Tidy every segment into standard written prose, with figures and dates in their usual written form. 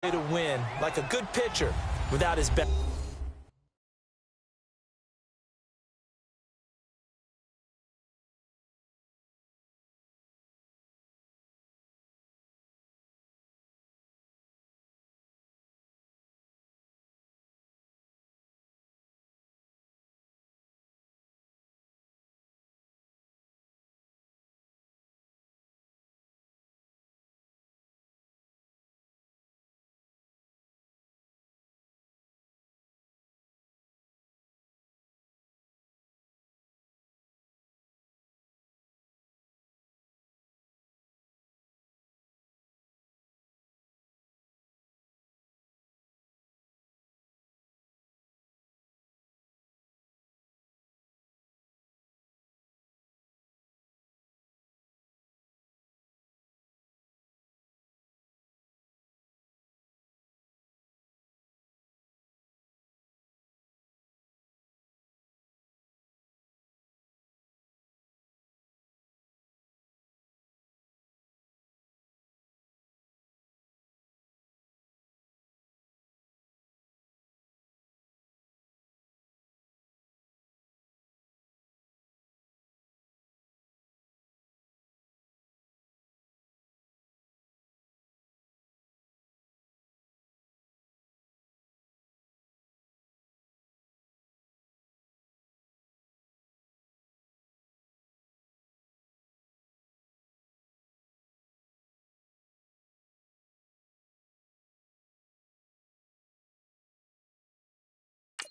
To win, like a good pitcher, without his bat.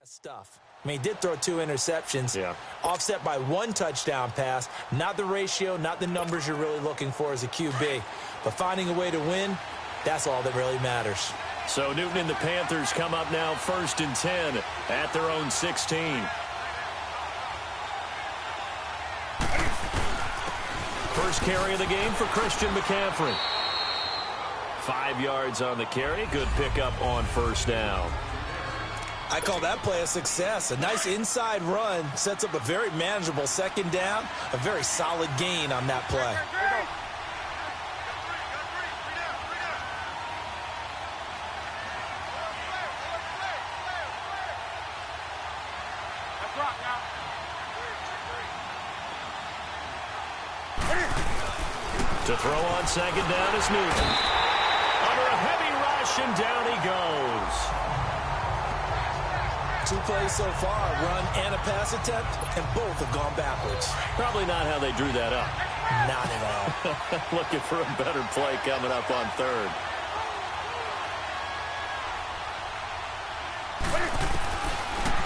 Stuff. I mean, he did throw 2 interceptions, offset by 1 touchdown pass. Not the ratio, not the numbers you're really looking for as a QB. But finding a way to win, that's all that really matters. So Newton and the Panthers come up now 1st and 10 at their own 16. First carry of the game for Christian McCaffrey. 5 yards on the carry. Good pickup on 1st down. I call that play a success. A nice inside run sets up a very manageable 2nd down. A very solid gain on that play. To throw on 2nd down is Newton. Under a heavy rush, and down he goes. 2 plays so far, run and a pass attempt, and both have gone backwards. Probably not how they drew that up. Not at all. Looking for a better play coming up on 3rd.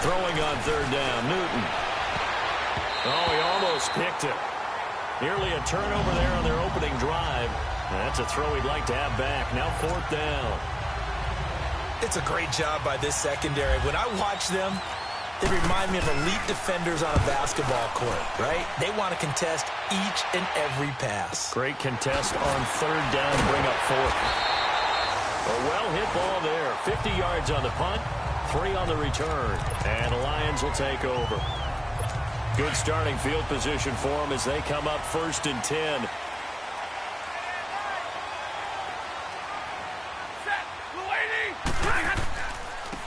Throwing on 3rd down, Newton. Oh, he almost picked it. Nearly a turnover there on their opening drive. That's a throw he'd like to have back. Now 4th down. It's a great job by this secondary. When I watch them, they remind me of elite defenders on a basketball court, right? They want to contest each and every pass. Great contest on 3rd down, bring up 4th. A well-hit ball there. 50 yards on the punt, 3 on the return. And the Lions will take over. Good starting field position for them as they come up 1st and 10.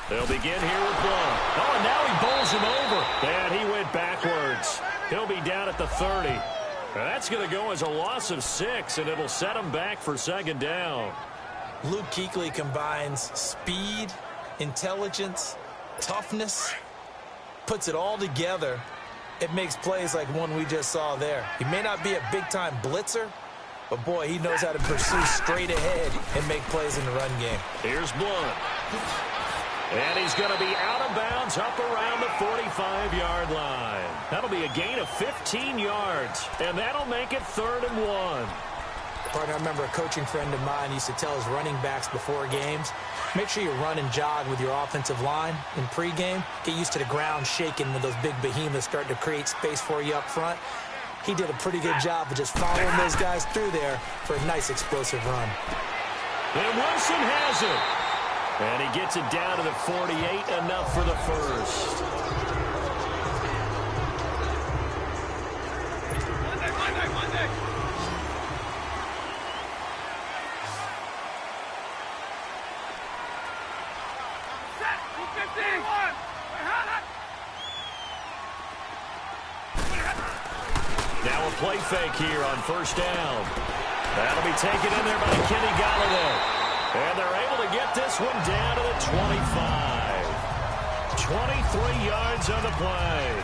They'll begin here with Blunt. Oh, and now he bowls him over. And he went backwards. He'll be down at the 30. That's going to go as a loss of 6, and it'll set him back for 2nd down. Luke Kuechly combines speed, intelligence, toughness, puts it all together. It makes plays like one we just saw there. He may not be a big-time blitzer, but, boy, he knows how to pursue straight ahead and make plays in the run game. Here's Blunt. And he's going to be out of bounds up around the 45-yard line. That'll be a gain of 15 yards, and that'll make it 3rd and 1. Partner, I remember a coaching friend of mine used to tell his running backs before games, make sure you run and jog with your offensive line in pregame. Get used to the ground shaking when those big behemoths start to create space for you up front. He did a pretty good job of just following those guys through there for a nice explosive run. And Wilson has it. And he gets it down to the 48, enough for the 1st. Now a play fake here on first down. That'll be taken in there by Kenny Galladay. And they're able to get this one down to the 25. 23 yards on the play.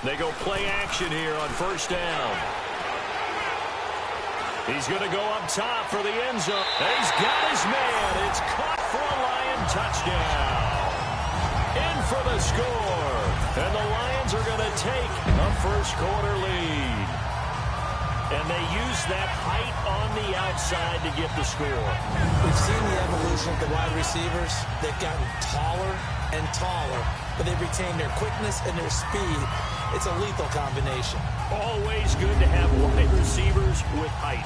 They go play action here on first down. He's going to go up top for the end zone. He's got his man. It's caught for a Lion touchdown. In for the score. And the Lions are going to take a first-quarter lead. And they use that height on the outside to get the score. We've seen the evolution of the wide receivers. They've gotten taller and taller, but they've retained their quickness and their speed. It's a lethal combination. Always good to have wide receivers with height.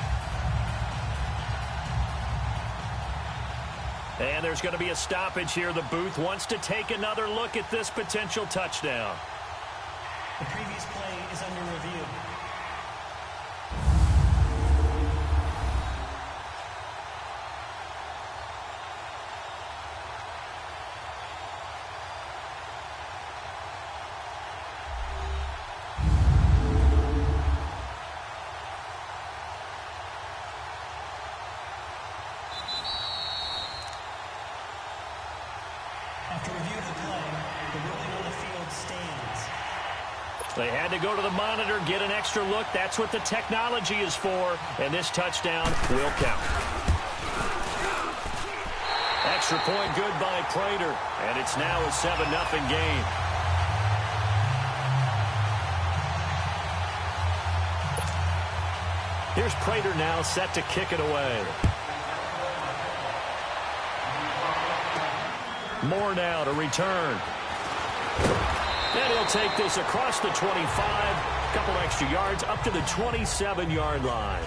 And there's going to be a stoppage here. The booth wants to take another look at this potential touchdown. The previous play is under review. After review of the play, the ruling on the field stands. They had to go to the monitor, get an extra look. That's what the technology is for, and this touchdown will count. Extra point good by Prater, and it's now a 7-0 game. Here's Prater now set to kick it away. Moore now to return. And he'll take this across the 25. A couple extra yards up to the 27-yard line.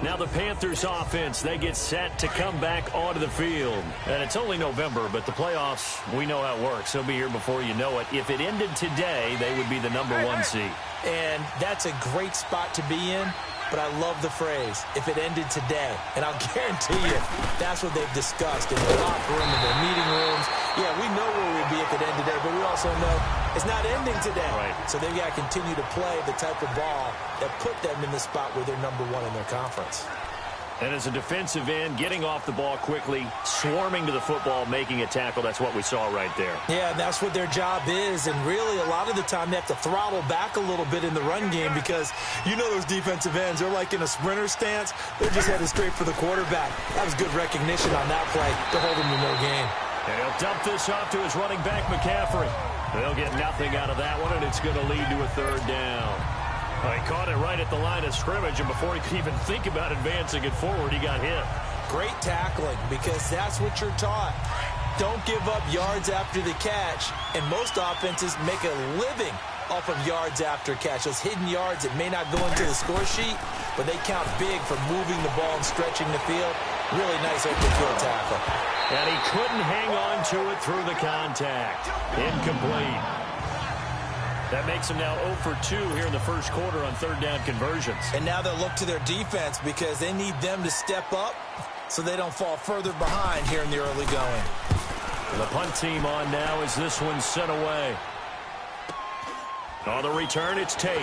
Now the Panthers offense, they get set to come back onto the field. And it's only November, but the playoffs, we know how it works. They'll be here before you know it. If it ended today, they would be the #1 seed. And that's a great spot to be in. But I love the phrase, if it ended today. And I'll guarantee you, that's what they've discussed in the locker room, in their meeting rooms. Yeah, we know where we'd be if it ended today, but we also know it's not ending today. Right. So they've got to continue to play the type of ball that put them in the spot where they're #1 in their conference. And as a defensive end, getting off the ball quickly, swarming to the football, making a tackle, that's what we saw right there. Yeah, that's what their job is, and really a lot of the time they have to throttle back a little bit in the run game because you know those defensive ends, they're like in a sprinter stance. They're just headed straight for the quarterback. That was good recognition on that play to hold him to no gain. And he'll dump this off to his running back, McCaffrey. They'll get nothing out of that one, and it's going to lead to a third down. He caught it right at the line of scrimmage, and before he could even think about advancing it forward, he got hit. Great tackling, because that's what you're taught. Don't give up yards after the catch, and most offenses make a living off of yards after catch. Those hidden yards that may not go into the score sheet, but they count big for moving the ball and stretching the field. Really nice open field tackle. And he couldn't hang on to it through the contact. Incomplete. That makes them now 0 for 2 here in the first quarter on third down conversions. And now they'll look to their defense because they need them to step up so they don't fall further behind here in the early going. The punt team on now as this one's sent away. On the return, it's Tate.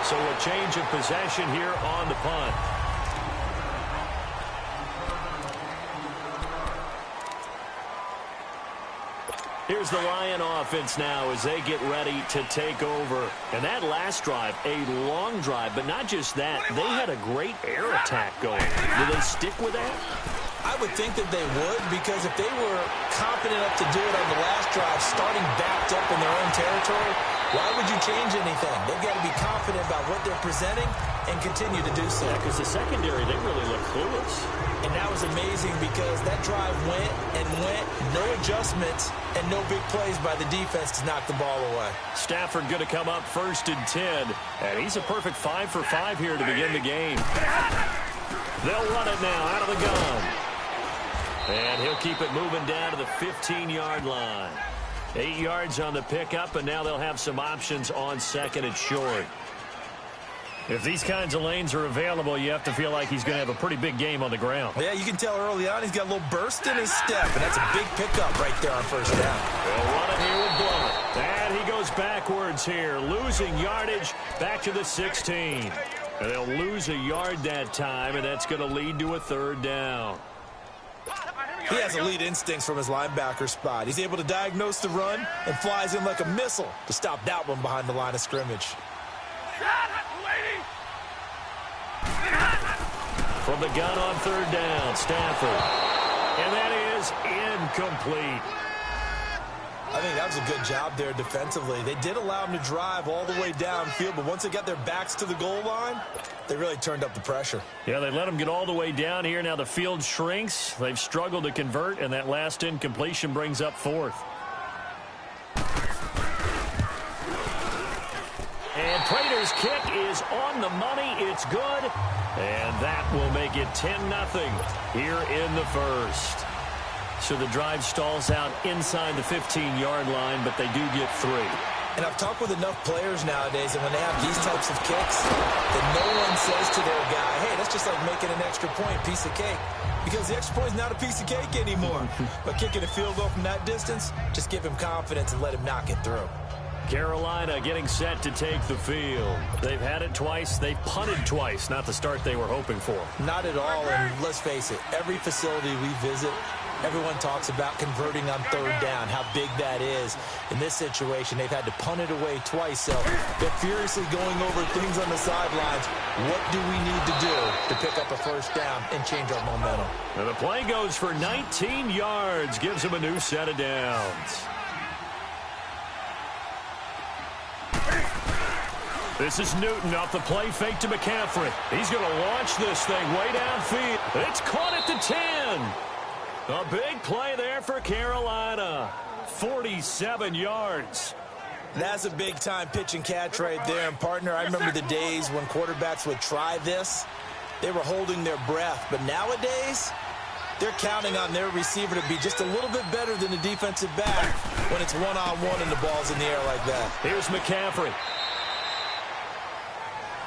So a change of possession here on the punt. Here's the Lion offense now as they get ready to take over. And that last drive, a long drive, but not just that. They had a great air attack going. Do they stick with that? I would think that they would, because if they were confident enough to do it on the last drive, starting backed up in their own territory, why would you change anything? They've got to be confident about what they're presenting and continue to do so. Yeah, because the secondary, they really look clueless. And that was amazing because that drive went and went, no adjustments, and no big plays by the defense to knock the ball away. Stafford going to come up 1st and 10, and he's a perfect 5 for 5 here to begin the game. They'll run it now out of the gun. And he'll keep it moving down to the 15-yard line. 8 yards on the pickup, and now they'll have some options on second and short. If these kinds of lanes are available, you have to feel like he's going to have a pretty big game on the ground. Yeah, you can tell early on he's got a little burst in his step, and that's a big pickup right there on first down. They'll run it here with Blunt. And he goes backwards here, losing yardage back to the 16. And they'll lose a yard that time, and that's going to lead to a third down. He has elite instincts from his linebacker spot. He's able to diagnose the run and flies in like a missile to stop that one behind the line of scrimmage. From the gun on third down, Stafford. And that is incomplete. I think that was a good job there defensively. They did allow him to drive all the way downfield, but once they got their backs to the goal line, they really turned up the pressure. Yeah, they let him get all the way down here. Now the field shrinks. They've struggled to convert, and that last incompletion brings up fourth. And Prater's kick is on the money. It's good. And that will make it 10-0 here in the first. So the drive stalls out inside the 15-yard line, but they do get 3. And I've talked with enough players nowadays, and when they have these types of kicks, that no one says to their guy, hey, that's just like making an extra point, piece of cake. Because the extra point is not a piece of cake anymore. But kicking a field goal from that distance, just give him confidence and let him knock it through. Carolina getting set to take the field. They've had it twice. They've punted twice. Not the start they were hoping for. Not at all, and let's face it, every facility we visit, everyone talks about converting on third down, how big that is. In this situation, they've had to punt it away twice, so they're furiously going over things on the sidelines. What do we need to do to pick up a first down and change our momentum? And the play goes for 19 yards, gives them a new set of downs. This is Newton off the play fake to McCaffrey. He's going to launch this thing way downfield. It's caught at the 10. A big play there for Carolina. 47 yards. That's a big-time pitch and catch right there. And, partner, I remember the days when quarterbacks would try this. They were holding their breath. But nowadays, they're counting on their receiver to be just a little bit better than the defensive back when it's one-on-one and the ball's in the air like that. Here's McCaffrey.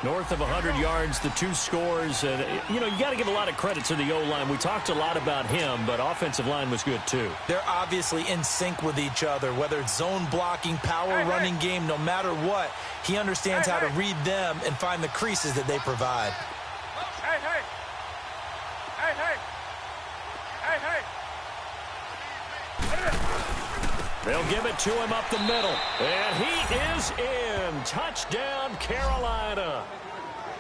North of 100 yards, the 2 scores. And, you know, you got to give a lot of credit to the O-line. We talked a lot about him, but offensive line was good, too. They're obviously in sync with each other, whether it's zone blocking, power running game, no matter what. He understands how to read them and find the creases that they provide. They'll give it to him up the middle. And he is in. Touchdown, Carolina.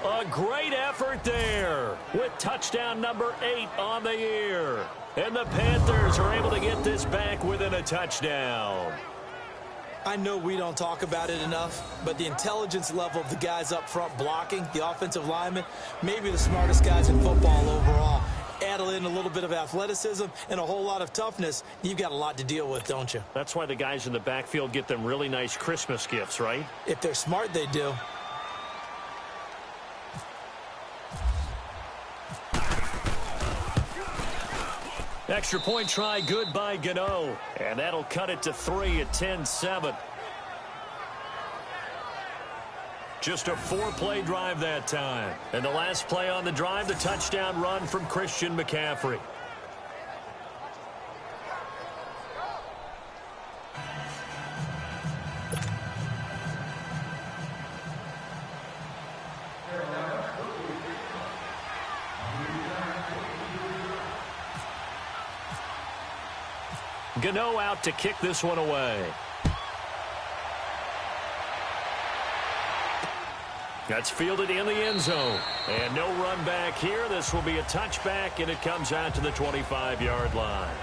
A great effort there with touchdown number 8 on the year. And the Panthers are able to get this back within a touchdown. I know we don't talk about it enough, but the intelligence level of the guys up front blocking, the offensive linemen, maybe the smartest guys in football overall. Add in a little bit of athleticism and a whole lot of toughness, you've got a lot to deal with, don't you? That's why the guys in the backfield get them really nice Christmas gifts, right? If they're smart, they do. Extra point try, good by Gano. And that'll cut it to 3 at 10-7. Just a 4-play drive that time. And the last play on the drive, the touchdown run from Christian McCaffrey. Gano out to kick this one away. That's fielded in the end zone. And no run back here. This will be a touchback, and it comes out to the 25-yard line.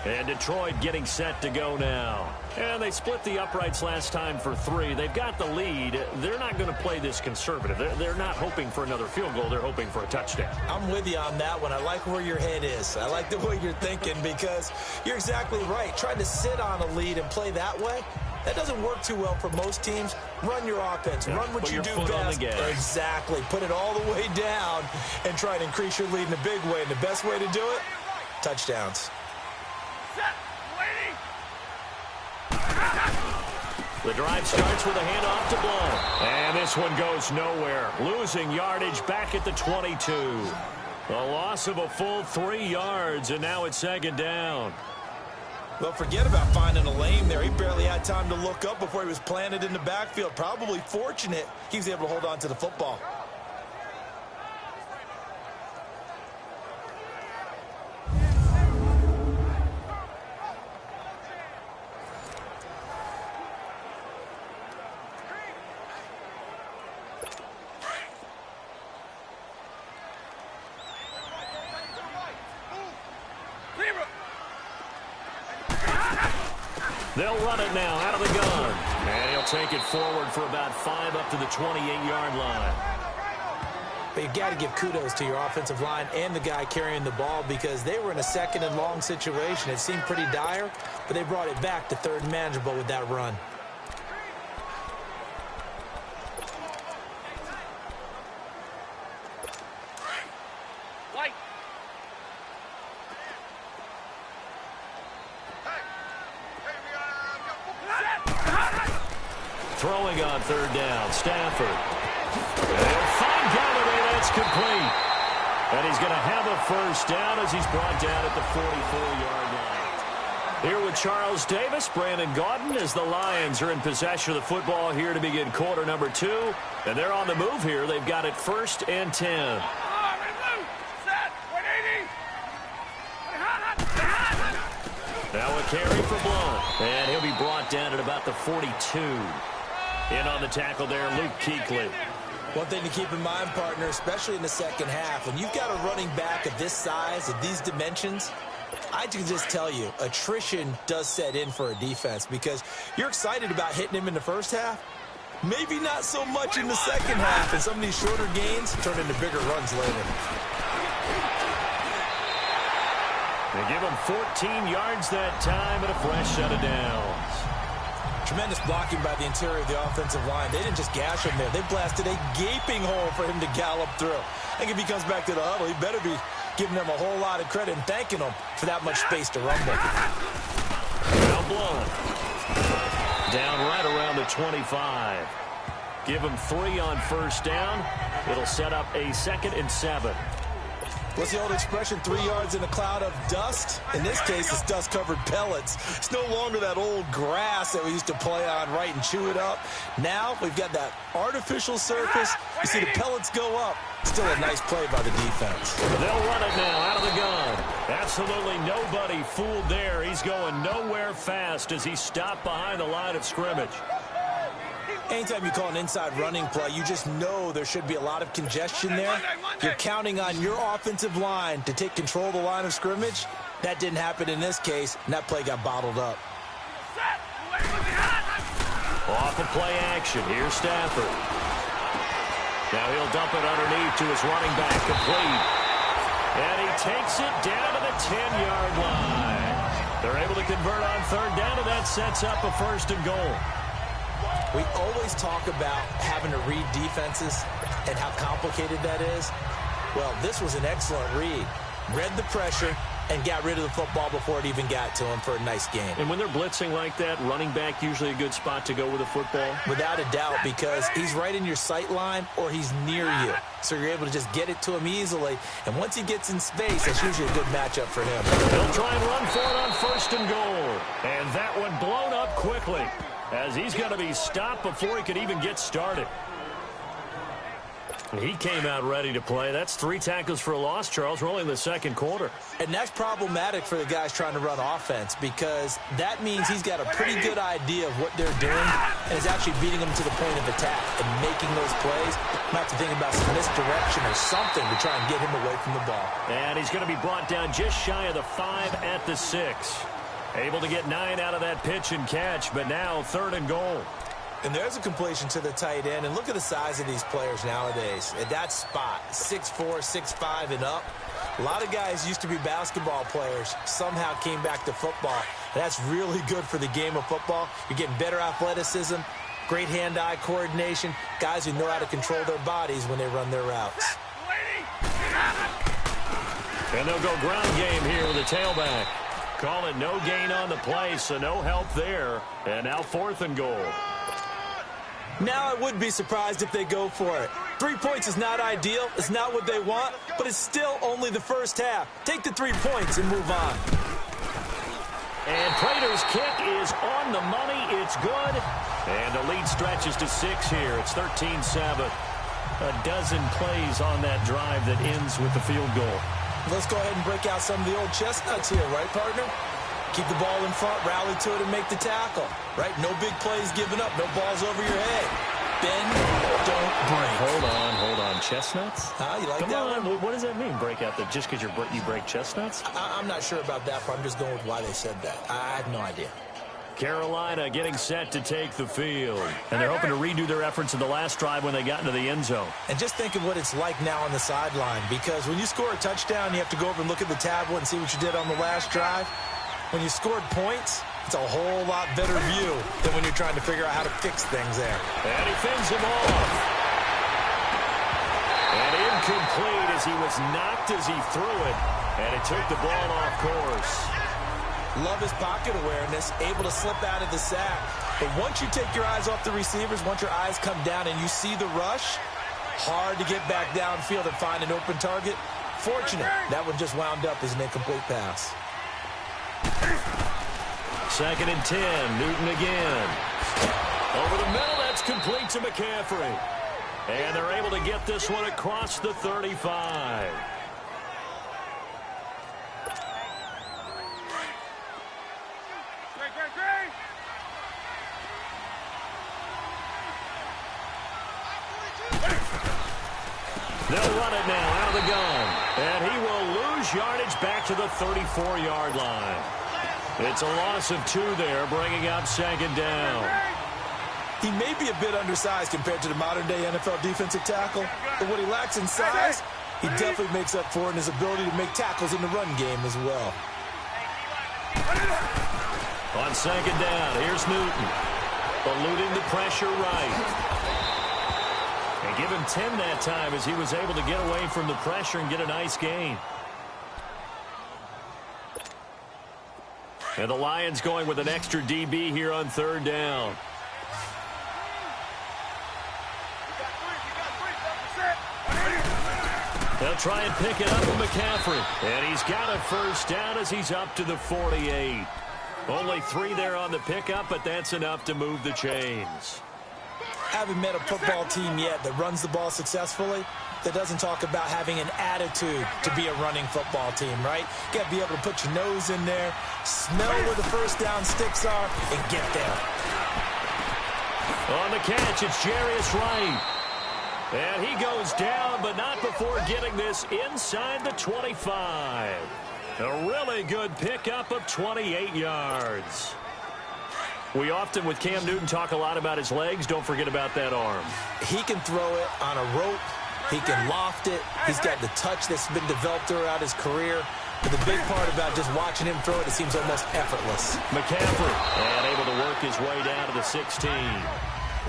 And Detroit getting set to go now. And they split the uprights last time for 3. They've got the lead. They're not going to play this conservative. They're not hoping for another field goal. They're hoping for a touchdown. I'm with you on that one. I like where your head is. I like the way you're thinking because you're exactly right. Trying to sit on a lead and play that way, that doesn't work too well for most teams. Run your offense. Yeah, run what you do best. Exactly. Put it all the way down and try to increase your lead in a big way. And the best way to do it, touchdowns. The drive starts with a handoff to Blount. And this one goes nowhere. Losing yardage back at the 22. A loss of a full 3 yards, and now it's second down. Well, forget about finding a lane there. He barely had time to look up before he was planted in the backfield. Probably fortunate he was able to hold on to the football. They'll run it now out of the gun. And he'll take it forward for about 5 up to the 28-yard line. But you've got to give kudos to your offensive line and the guy carrying the ball because they were in a second and long situation. It seemed pretty dire, but they brought it back to third and manageable with that run. Throwing on third down, Stafford. And he'll find Galladay. That's complete. And he's going to have a first down as he's brought down at the 44-yard line. Here with Charles Davis, Brandon Gaudin, as the Lions are in possession of the football here to begin quarter number 2. And they're on the move here. They've got it 1st and 10. Now a carry for Blount. And he'll be brought down at about the 42. In on the tackle there, Luke Kuechly. One thing to keep in mind, partner, especially in the second half, when you've got a running back of this size, of these dimensions, I can just tell you, attrition does set in for a defense because you're excited about hitting him in the first half. Maybe not so much in the second half, and some of these shorter gains turn into bigger runs later. They give him 14 yards that time and a fresh set of downs. Tremendous blocking by the interior of the offensive line. They didn't just gash him there. They blasted a gaping hole for him to gallop through. I think if he comes back to the huddle, he better be giving them a whole lot of credit and thanking them for that much space to rumble. Now Blount. Down right around the 25. Give him 3 on first down. It'll set up a 2nd and 7. What's the old expression, 3 yards in a cloud of dust? In this case, it's dust-covered pellets. It's no longer that old grass that we used to play on, right, and chew it up. Now we've got that artificial surface. You see the pellets go up. Still a nice play by the defense. They'll run it now out of the gun. Absolutely nobody fooled there. He's going nowhere fast as he stopped behind the line of scrimmage. Anytime you call an inside running play, you just know there should be a lot of congestion there. You're counting on your offensive line to take control of the line of scrimmage. That didn't happen in this case, and that play got bottled up. Off of play action. Here's Stafford. Now he'll dump it underneath to his running back, complete. And he takes it down to the 10-yard line. They're able to convert on third down, and that sets up a 1st and goal. We always talk about having to read defenses and how complicated that is. Well, this was an excellent read. Read the pressure and got rid of the football before it even got to him for a nice game. And when they're blitzing like that, running back usually a good spot to go with a football? Without a doubt, because he's right in your sight line or he's near you. So you're able to just get it to him easily. And once he gets in space, that's usually a good matchup for him. They'll try and run for it on 1st and goal. And that one blown up quickly, as he's going to be stopped before he could even get started. He came out ready to play. That's 3 tackles for a loss, Charles. We're only in the second quarter. And that's problematic for the guys trying to run offense because that means he's got a pretty good idea of what they're doing and is actually beating them to the point of attack and making those plays. Might have to think about some misdirection or something to try and get him away from the ball. And he's going to be brought down just shy of the 5 at the 6. Able to get 9 out of that pitch and catch, but now 3rd and goal. And there's a completion to the tight end. And look at the size of these players nowadays. At that spot, 6'4", 6'5", and up. A lot of guys used to be basketball players, somehow came back to football. And that's really good for the game of football. You're getting better athleticism, great hand-eye coordination, guys who know how to control their bodies when they run their routes. And they'll go ground game here with a tailback. Call it no gain on the play, so no help there. And now 4th and goal. Now I would be surprised if they go for it. 3 points is not ideal. It's not what they want, but it's still only the first half. Take the 3 points and move on. And Prater's kick is on the money. It's good. And the lead stretches to 6 here. It's 13-7. A dozen plays on that drive that ends with the field goal. Let's go ahead and break out some of the old chestnuts here, right, partner? Keep the ball in front, rally to it, and make the tackle, right? No big plays given up, no balls over your head. Bend, don't break. Hold on. Chestnuts? You like Come that on. one? What does that mean, break out? Just because you break chestnuts? I'm not sure about that, but I'm just going with why they said that. I have no idea. Carolina getting set to take the field. And they're hoping to redo their efforts in the last drive when they got into the end zone. And just think of what it's like now on the sideline, because when you score a touchdown, you have to go over and look at the tablet and see what you did on the last drive. When you scored points, it's a whole lot better view than when you're trying to figure out how to fix things there. And he fins him off. And incomplete as he was knocked as he threw it. And it took the ball off course. Love his pocket awareness, able to slip out of the sack. But once you take your eyes off the receivers, once your eyes come down and you see the rush, hard to get back downfield and find an open target. Fortunate, that one just wound up as an incomplete pass. 2nd and 10, Newton again. Over the middle, that's complete to McCaffrey. And they're able to get this one across the 35. They'll run it now out of the gun. And he will lose yardage back to the 34-yard line. It's a loss of 2 there, bringing up 2nd down. He may be a bit undersized compared to the modern-day NFL defensive tackle, but what he lacks in size, he definitely makes up for in his ability to make tackles in the run game as well. On 2nd down, here's Newton. Eluding the pressure right. And give him 10 that time as he was able to get away from the pressure and get a nice gain. And the Lions going with an extra DB here on 3rd down. They'll try and pick it up with McCaffrey. And he's got a 1st down as he's up to the 48. Only 3 there on the pickup, but that's enough to move the chains. Haven't met a football team yet that runs the ball successfully that doesn't talk about having an attitude to be a running football team, right? You got to be able to put your nose in there, smell where the 1st down sticks are, and get there. On the catch, it's Jarius Wright. And he goes down, but not before getting this inside the 25. A really good pickup of 28 yards. We often, with Cam Newton, talk a lot about his legs. Don't forget about that arm. He can throw it on a rope. He can loft it. He's got the touch that's been developed throughout his career. But the big part about just watching him throw it seems almost effortless. McCaffrey, and able to work his way down to the 16.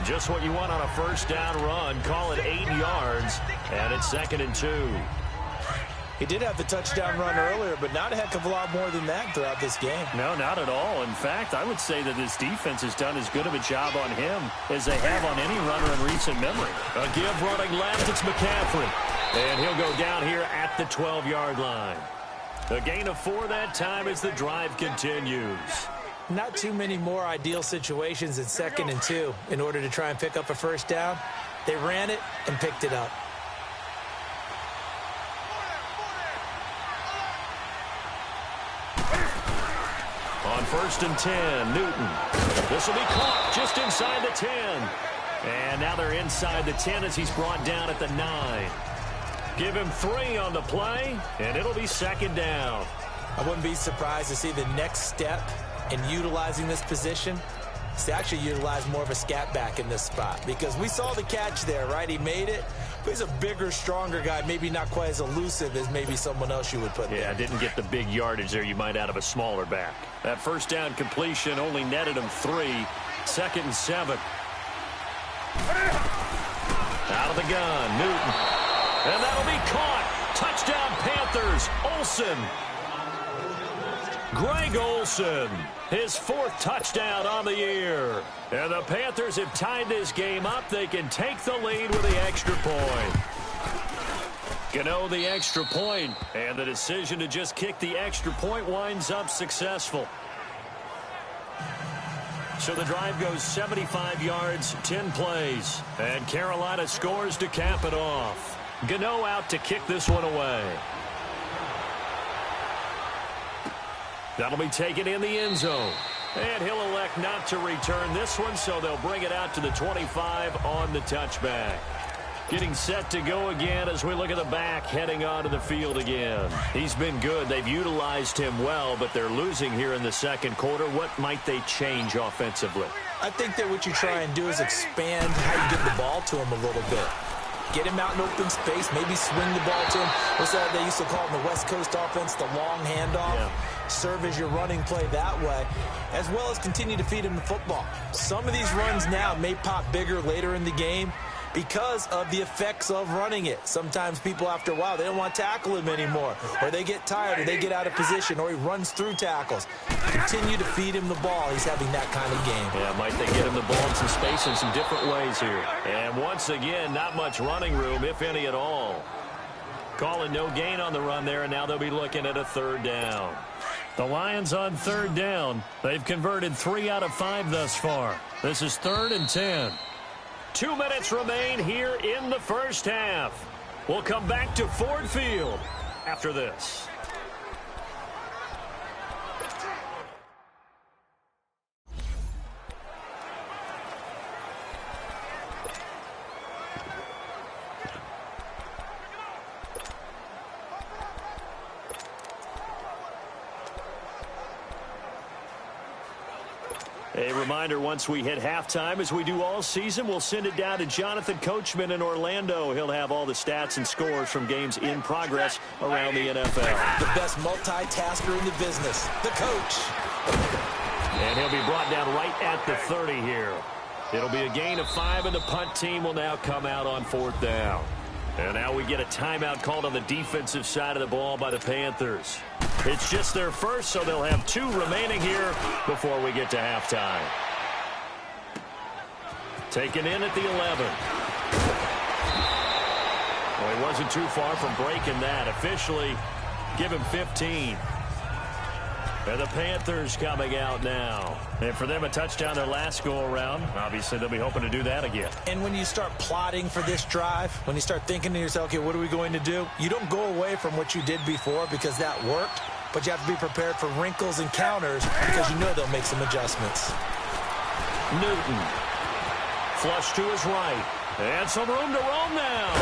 Just what you want on a 1st down run. Call it 8 yards, and it's 2nd and 2. He did have the touchdown run earlier, but not a heck of a lot more than that throughout this game. No, not at all. In fact, I would say that this defense has done as good of a job on him as they have on any runner in recent memory. A give running left, it's McCaffrey. And he'll go down here at the 12-yard line. A gain of 4 that time as the drive continues. Not too many more ideal situations in 2nd and 2 in order to try and pick up a 1st down. They ran it and picked it up. On 1st and 10, Newton. This will be caught just inside the 10. And now they're inside the 10 as he's brought down at the 9. Give him 3 on the play, and it'll be 2nd down. I wouldn't be surprised to see the next step in utilizing this position is to actually utilize more of a scat back in this spot, because we saw the catch there, right? He made it, but he's a bigger, stronger guy, maybe not quite as elusive as maybe someone else you would put there. Yeah, didn't get the big yardage there you might out of a smaller back. That 1st down completion only netted him 3. 2nd and 7. Out of the gun, Newton. And that'll be caught. Touchdown, Panthers. Olsen. Greg Olsen, his 4th touchdown on the year. And the Panthers have tied this game up. They can take the lead with the extra point. Gano the extra point, and the decision to just kick the extra point winds up successful. So the drive goes 75 yards, 10 plays, and Carolina scores to cap it off. Gano out to kick this one away. That'll be taken in the end zone. And he'll elect not to return this one, so they'll bring it out to the 25 on the touchback. Getting set to go again as we look at the back heading onto the field again. He's been good. They've utilized him well, but they're losing here in the second quarter. What might they change offensively? I think that what you try and do is expand how you get the ball to him a little bit. Get him out in open space, maybe swing the ball to him. What's that they used to call in the West Coast offense, the long handoff? Yeah. Serve as your running play that way, as well as continue to feed him the football. Some of these runs now may pop bigger later in the game because of the effects of running it. Sometimes people, after a while, they don't want to tackle him anymore, or they get tired, or they get out of position, or he runs through tackles. Continue to feed him the ball. He's having that kind of game. Yeah, might they get him the ball in some space in some different ways here. And once again, not much running room, if any at all. Calling no gain on the run there, and now they'll be looking at a 3rd down. The Lions on 3rd down. They've converted 3 out of 5 thus far. This is 3rd and 10. 2 minutes remain here in the first half. We'll come back to Ford Field after this. A reminder, once we hit halftime, as we do all season, we'll send it down to Jonathan Coachman in Orlando. He'll have all the stats and scores from games in progress around the NFL. The best multitasker in the business, the coach. And he'll be brought down right at the 30 here. It'll be a gain of 5, and the punt team will now come out on 4th down. And now we get a timeout called on the defensive side of the ball by the Panthers. It's just their first, so they'll have 2 remaining here before we get to halftime. Taken in at the 11. Well, he wasn't too far from breaking that. Officially, give him 15. And the Panthers coming out now. And for them, a touchdown their last go-around. Obviously, they'll be hoping to do that again. And when you start plotting for this drive, when you start thinking to yourself, okay, what are we going to do? You don't go away from what you did before because that worked, but you have to be prepared for wrinkles and counters because you know they'll make some adjustments. Newton. Flush to his right. And some room to roam now.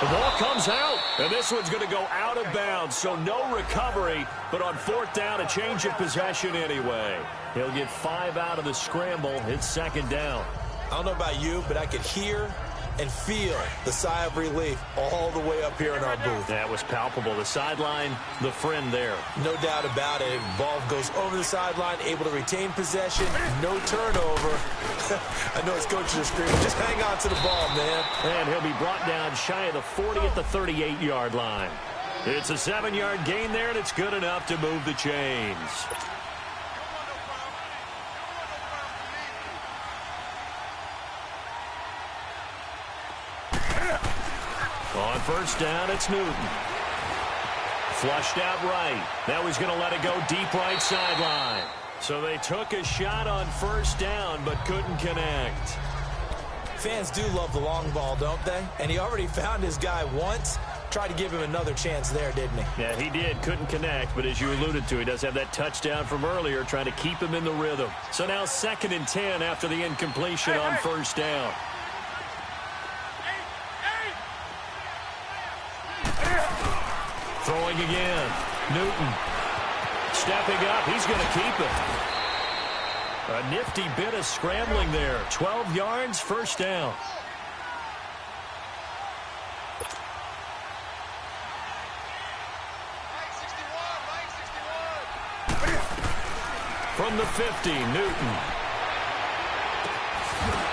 The ball comes out, and this one's going to go out of bounds, so no recovery, but on 4th down, a change of possession anyway. He'll get 5 out of the scramble. It's 2nd down. I don't know about you, but I could hear and feel the sigh of relief all the way up here in our booth. That was palpable. The sideline, the friend there. No doubt about it. Ball goes over the sideline, able to retain possession, no turnover. I know his coaches are screaming, just hang on to the ball, man. And he'll be brought down shy of the 40 at the 38-yard line. It's a 7-yard gain there, and it's good enough to move the chains. On 1st down, it's Newton. Flushed out right. Now he's going to let it go deep right sideline. So they took a shot on 1st down, but couldn't connect. Fans do love the long ball, don't they? And he already found his guy once. Tried to give him another chance there, didn't he? Yeah, he did. Couldn't connect, but as you alluded to, he does have that touchdown from earlier, trying to keep him in the rhythm. So now 2nd and 10 after the incompletion on 1st down. Throwing again. Newton. Stepping up. He's going to keep it. A nifty bit of scrambling there. 12 yards, 1st down. From the 50, Newton.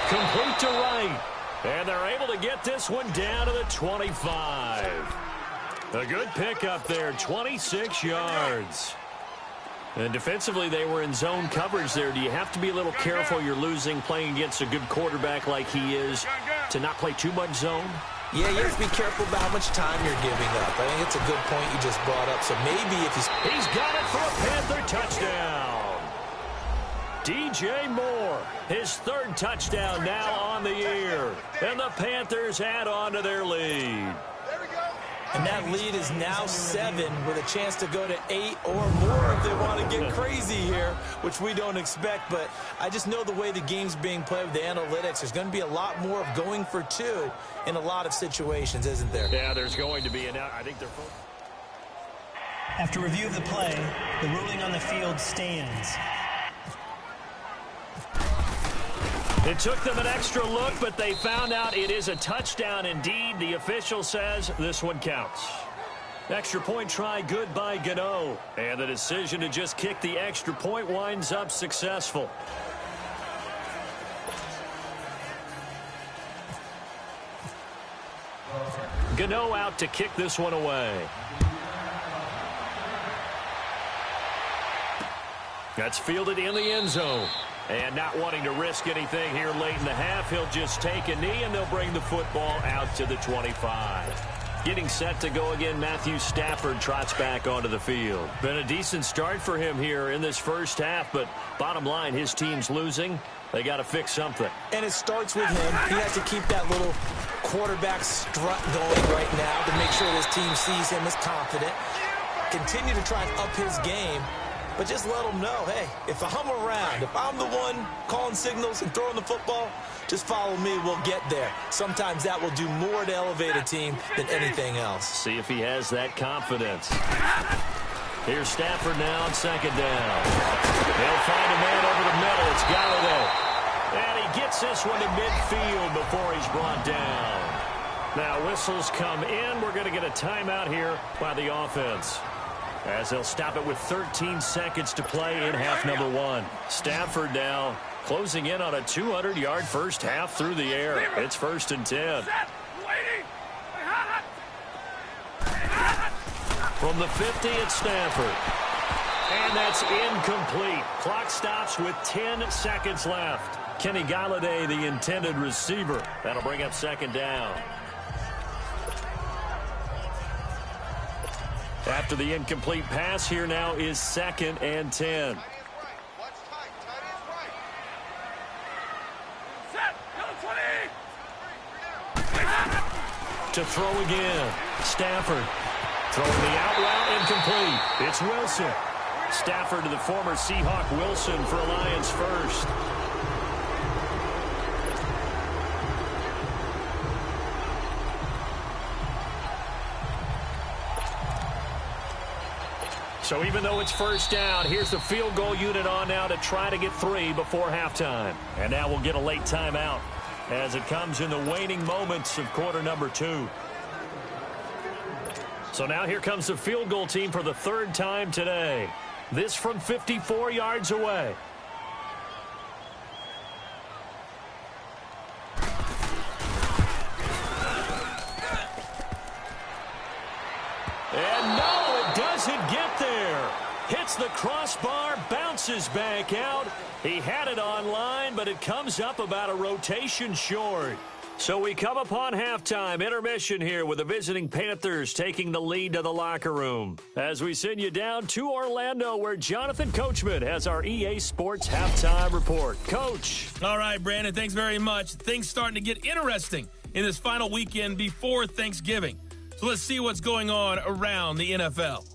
Complete to right. And they're able to get this one down to the 25. A good pickup there, 26 yards. And defensively, they were in zone coverage there. Do you have to be a little careful you're losing playing against a good quarterback like he is to not play too much zone? Yeah, you have to be careful about how much time you're giving up. I think it's a good point you just brought up. So maybe if he's got it for a Panther touchdown. DJ Moore, his third touchdown now on the year. And the Panthers add on to their lead. And that lead is now 7 with a chance to go to 8 or more if they want to get crazy here, which we don't expect. But I just know the way the game's being played with the analytics, there's going to be a lot more of going for 2 in a lot of situations, isn't there? Yeah, there's going to be. And I think they're... After review of the play, the ruling on the field stands. It took them an extra look, but they found out it is a touchdown indeed. The official says this one counts. Extra point try good by Gano. And the decision to just kick the extra point winds up successful. Gano out to kick this one away. That's fielded in the end zone. And not wanting to risk anything here late in the half, he'll just take a knee, and they'll bring the football out to the 25. Getting set to go again, Matthew Stafford trots back onto the field. Been a decent start for him here in this first half, but bottom line, his team's losing. They got to fix something. And it starts with him. He has to keep that little quarterback strut going right now to make sure his team sees him as confident. Continue to try and up his game. But just let them know, hey, if I'm around, if I'm the one calling signals and throwing the football, just follow me, we'll get there. Sometimes that will do more to elevate a team than anything else. See if he has that confidence. Here's Stafford now on second down. They'll find a man over the middle. It's Galladay. And he gets this one to midfield before he's brought down. Now whistles come in. We're going to get a timeout here by the offense, as they'll stop it with 13 seconds to play in half number 1. Stafford now closing in on a 200-yard first half through the air. It's 1st and 10. From the 50, it's Stafford. And that's incomplete. Clock stops with 10 seconds left. Kenny Galladay, the intended receiver. That'll bring up second down. After the incomplete pass, here now is 2nd and 10. To throw again. Stafford throwing the out route, incomplete. It's Wilson. Stafford to the former Seahawk Wilson for Lions first. So even though it's first down, here's the field goal unit on now to try to get 3 before halftime. And now we'll get a late timeout as it comes in the waning moments of quarter number 2. So now here comes the field goal team for the 3rd time today. This from 54 yards away. And no, it doesn't get there. Hits the crossbar, bounces back out. He had it online, but it comes up about a rotation short. So we come upon halftime, intermission here with the visiting Panthers taking the lead to the locker room. As we send you down to Orlando, where Jonathan Coachman has our EA Sports halftime report. Coach. All right, Brandon, thanks very much. Things starting to get interesting in this final weekend before Thanksgiving. So let's see what's going on around the NFL.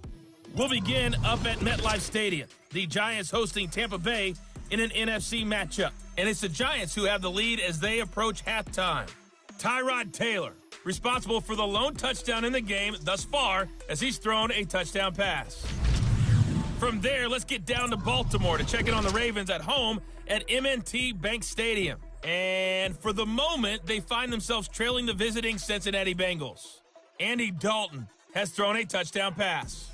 We'll begin up at MetLife Stadium. The Giants hosting Tampa Bay in an NFC matchup. And it's the Giants who have the lead as they approach halftime. Tyrod Taylor, responsible for the lone touchdown in the game thus far, as he's thrown a touchdown pass. From there, let's get down to Baltimore to check in on the Ravens at home at M&T Bank Stadium. And for the moment, they find themselves trailing the visiting Cincinnati Bengals. Andy Dalton has thrown a touchdown pass.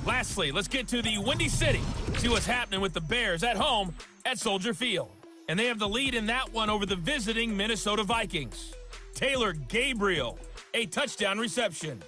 Lastly, let's get to the Windy City, see what's happening with the Bears at home at Soldier Field. And they have the lead in that one over the visiting Minnesota Vikings. Taylor Gabriel, a touchdown reception.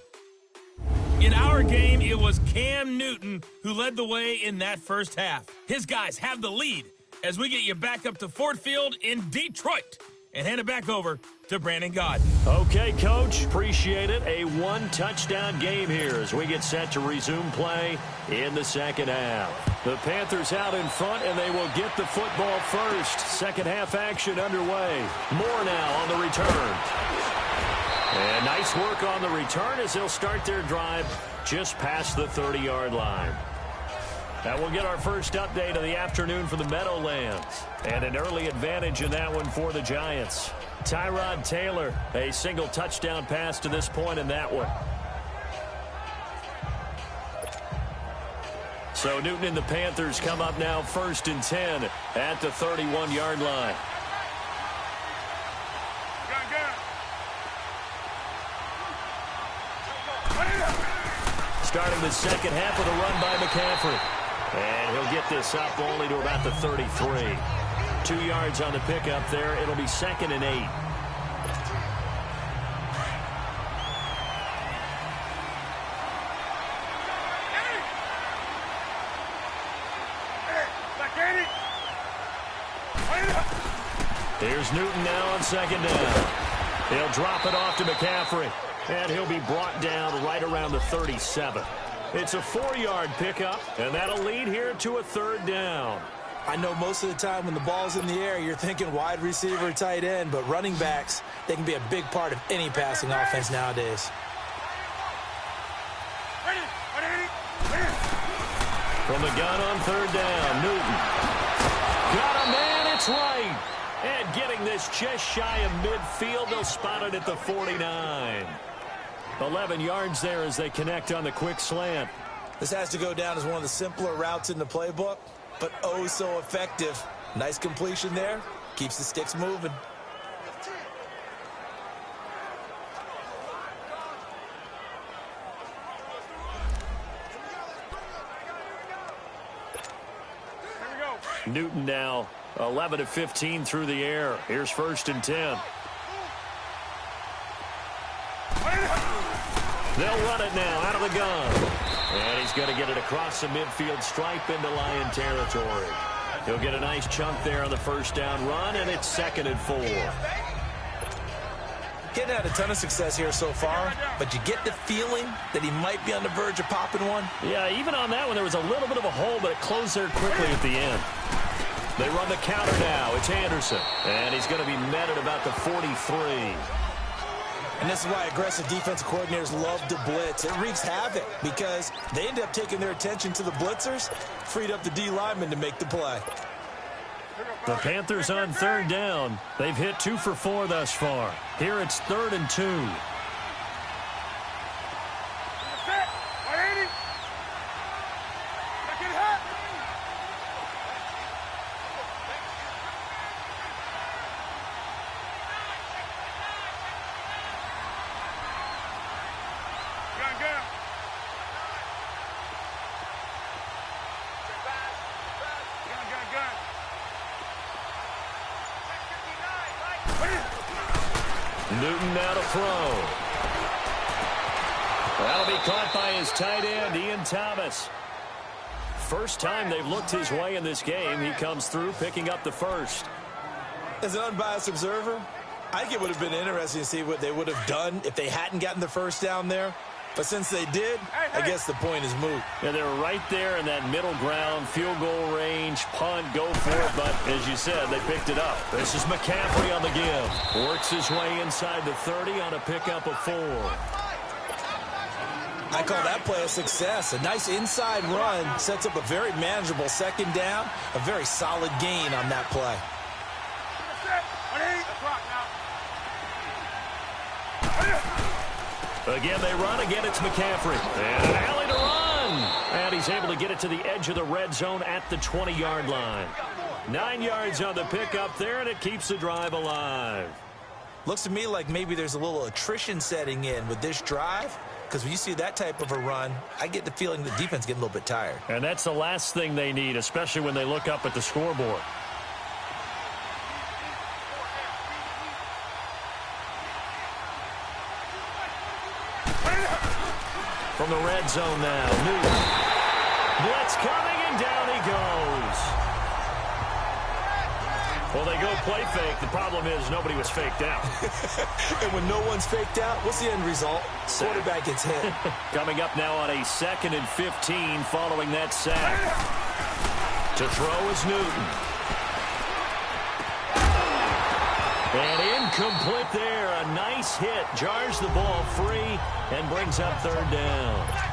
In our game, it was Cam Newton who led the way in that first half. His guys have the lead as we get you back up to Ford Field in Detroit and hand it back over to Brandon Gaudin. Okay, Coach. Appreciate it. A one-touchdown game here as we get set to resume play in the second half. The Panthers out in front, and they will get the football first. Second half action underway. Moore now on the return. And nice work on the return as they'll start their drive just past the 30-yard line. That will get our first update of the afternoon for the Meadowlands. And an early advantage in that one for the Giants. Tyrod Taylor, a single touchdown pass to this point in that one. So Newton and the Panthers come up now 1st and 10 at the 31-yard line. Starting the second half with a run by McCaffrey. And he'll get this up only to about the 33. 2 yards on the pickup there. It'll be 2nd and 8. Here's Newton now on 2nd down. He'll drop it off to McCaffrey. And he'll be brought down right around the 37. It's a 4-yard pickup, and that'll lead here to a 3rd down. I know most of the time when the ball's in the air, you're thinking wide receiver, tight end, but running backs, they can be a big part of any passing offense nowadays. From the gun on 3rd down, Newton. Got a man, it's right. And getting this just shy of midfield, they'll spot it at the 49. 11 yards there as they connect on the quick slant. This has to go down as one of the simpler routes in the playbook, but oh so effective. Nice completion there. Keeps the sticks moving. Newton now 11 of 15 through the air. Here's 1st and 10. They'll run it now out of the gun. And he's going to get it across the midfield stripe into Lion territory. He'll get a nice chunk there on the 1st down run, and it's 2nd and 4. Getting had a ton of success here so far, but you get the feeling that he might be on the verge of popping one. Yeah, even on that one, there was a little bit of a hole, but it closed there quickly at the end. They run the counter now. It's Anderson, and he's going to be met at about the 43. And this is why aggressive defensive coordinators love to blitz. It wreaks havoc because they end up taking their attention to the blitzers, freed up the D lineman to make the play. The Panthers on 3rd down. They've hit 2 for 4 thus far. Here it's 3rd and 2. Newton now to throw. That'll be caught by his tight end, Ian Thomas. First time they've looked his way in this game. He comes through picking up the 1st. As an unbiased observer, I think it would have been interesting to see what they would have done if they hadn't gotten the 1st down there. But since they did, I guess the point is moot. Yeah, they were right there in that middle ground, field goal range, punt, go for it. But as you said, they picked it up. This is McCaffrey on the give. Works his way inside the 30 on a pickup of 4. I call that play a success. A nice inside run sets up a very manageable 2nd down, a very solid gain on that play. Again, they run. Again, it's McCaffrey. And an alley to run. And he's able to get it to the edge of the red zone at the 20-yard line. 9 yards on the pickup there, and it keeps the drive alive. Looks to me like maybe there's a little attrition setting in with this drive, because when you see that type of a run, I get the feeling the defense getting a little bit tired. And that's the last thing they need, especially when they look up at the scoreboard. From the red zone now. Newton. Blitz coming, and down he goes. Well, they go play fake. The problem is nobody was faked out. And when no one's faked out, what's the end result? Quarterback gets hit. Coming up now on a 2nd and 15 following that sack. To throw is Newton. And incomplete there. A nice hit. Jars the ball free and brings up 3rd down.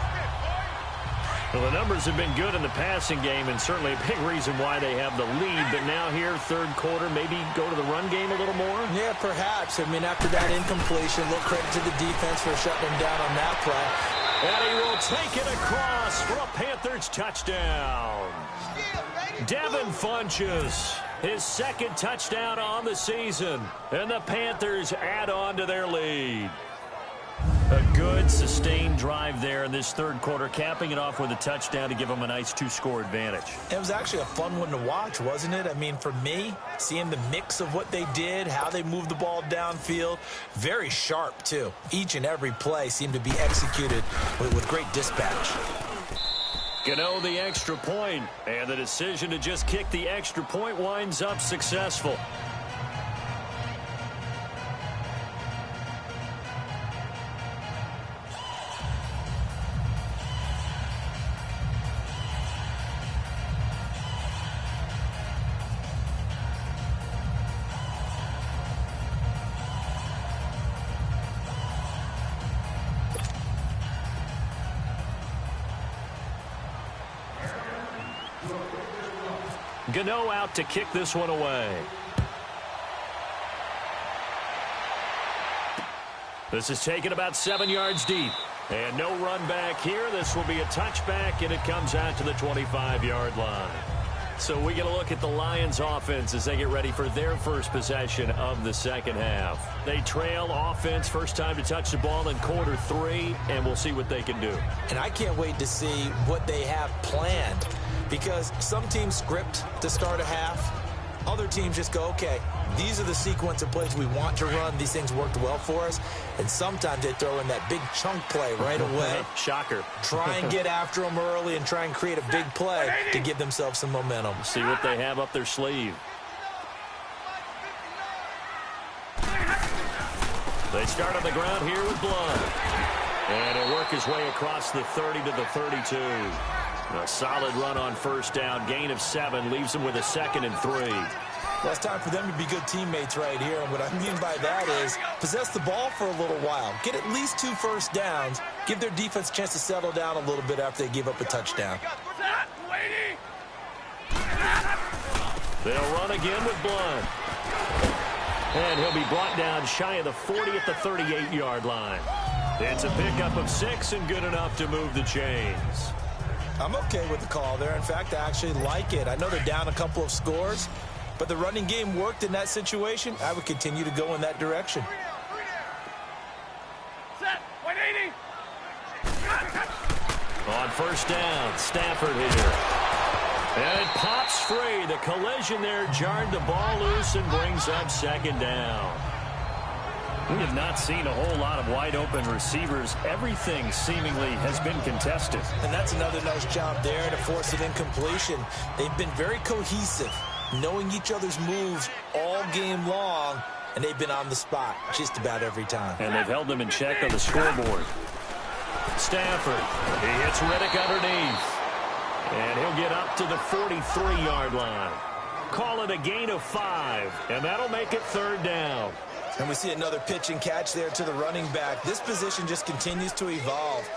Well, the numbers have been good in the passing game, and certainly a big reason why they have the lead. But now here, 3rd quarter, maybe go to the run game a little more? Yeah, perhaps. I mean, after that incompletion, a little credit to the defense for shutting them down on that play. And he will take it across for a Panthers touchdown. Devin Funchess, his 2nd touchdown on the season. And the Panthers add on to their lead. A good, sustained drive there in this 3rd quarter, capping it off with a touchdown to give them a nice 2-score advantage. It was actually a fun one to watch, wasn't it? I mean, for me, seeing the mix of what they did, how they moved the ball downfield, very sharp, too. Each and every play seemed to be executed with great dispatch. Gano the extra point, and the decision to just kick the extra point winds up successful. Gano out to kick this one away. This is taken about 7 yards deep. And no run back here. This will be a touchback, and it comes out to the 25-yard line. So we get a look at the Lions offense as they get ready for their first possession of the 2nd half. They trail offense, first time to touch the ball in quarter 3, and we'll see what they can do. And I can't wait to see what they have planned, because some teams script to start a half. Other teams just go, okay, these are the sequence of plays we want to run. These things worked well for us. And sometimes they throw in that big chunk play right away. Shocker. Try and get after them early and try and create a big play to give themselves some momentum. See what they have up their sleeve. They start on the ground here with Blood. And he'll work his way across the 30 to the 32. A solid run on first down. Gain of 7 leaves them with a 2nd and 3. Well, it's time for them to be good teammates right here. And what I mean by that is possess the ball for a little while. Get at least 2 first downs. Give their defense a chance to settle down a little bit after they give up a touchdown. They'll run again with Blood. And he'll be brought down shy of the 40 at the 38-yard line. It's a pickup of 6 and good enough to move the chains. I'm okay with the call there. In fact, I actually like it. I know they're down a couple of scores, but the running game worked in that situation. I would continue to go in that direction. Set, 180. On first down, Stafford here. And it pops free. The collision there jarred the ball loose and brings up 2nd down. We have not seen a whole lot of wide-open receivers. Everything seemingly has been contested. And that's another nice job there to force an incompletion. They've been very cohesive, knowing each other's moves all game long, and they've been on the spot just about every time. And they've held them in check on the scoreboard. Stafford, he hits Riddick underneath. And he'll get up to the 43-yard line. Call it a gain of 5, and that'll make it 3rd down. And we see another pitch and catch there to the running back. This position just continues to evolve.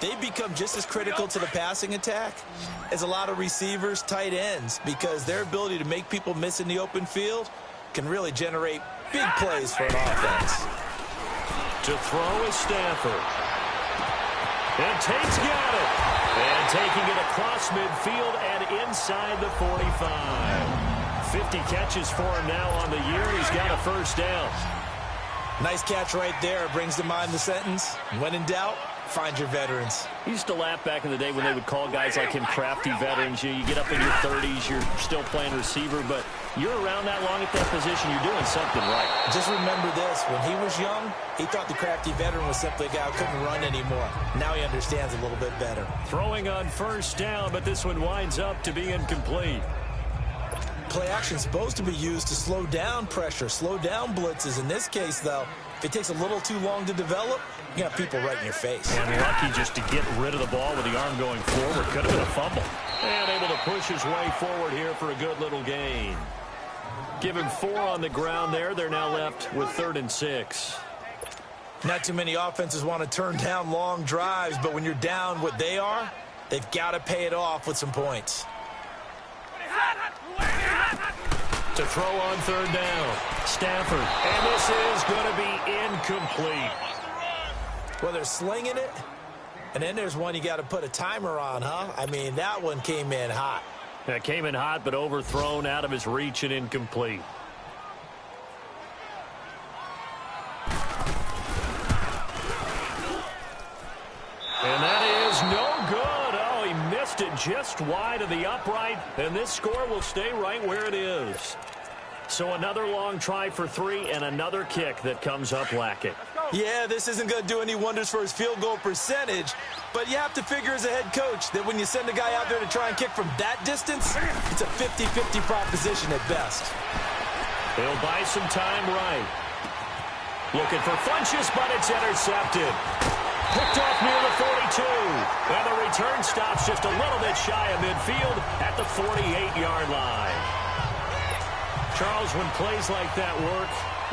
They become just as critical to the passing attack as a lot of receivers, tight ends, because their ability to make people miss in the open field can really generate big plays for an offense. To throw is Stafford. And Tate's got it. And taking it across midfield and inside the 45. 50 catches for him now on the year. He's got a first down. Nice catch right there. Brings to mind the sentence, when in doubt, Find your veterans. I used to laugh back in the day when they would call guys like him crafty veterans. You get up in your 30s, you're still playing receiver, but you're around that long at that position, you're doing something right. Just remember this. When he was young, he thought the crafty veteran was simply a guy who couldn't run anymore. Now he understands a little bit better. Throwing on first down, but this one winds up to be incomplete. Play action is supposed to be used to slow down pressure, slow down blitzes. In this case, though, if it takes a little too long to develop, you got people right in your face. And lucky just to get rid of the ball with the arm going forward. Could have been a fumble. And able to push his way forward here for a good little gain. Give him 4 on the ground there. They're now left with 3rd and 6. Not too many offenses want to turn down long drives, but when you're down what they are, they've got to pay it off with some points. To throw on 3rd down. Stafford. And this is going to be incomplete. Well, they're slinging it, and then there's one you got to put a timer on, huh? I mean, that one came in hot. That came in hot, but overthrown out of his reach and incomplete. And that is no good. Oh, he missed it just wide of the upright, and this score will stay right where it is. So another long try for 3 and another kick that comes up lacking. Yeah, this isn't going to do any wonders for his field goal percentage, but you have to figure as a head coach that when you send a guy out there to try and kick from that distance, it's a 50-50 proposition at best. He'll buy some time right. Looking for Funchess, but it's intercepted. Picked off near the 42. And the return stops just a little bit shy of midfield at the 48-yard line. Charles, when plays like that work,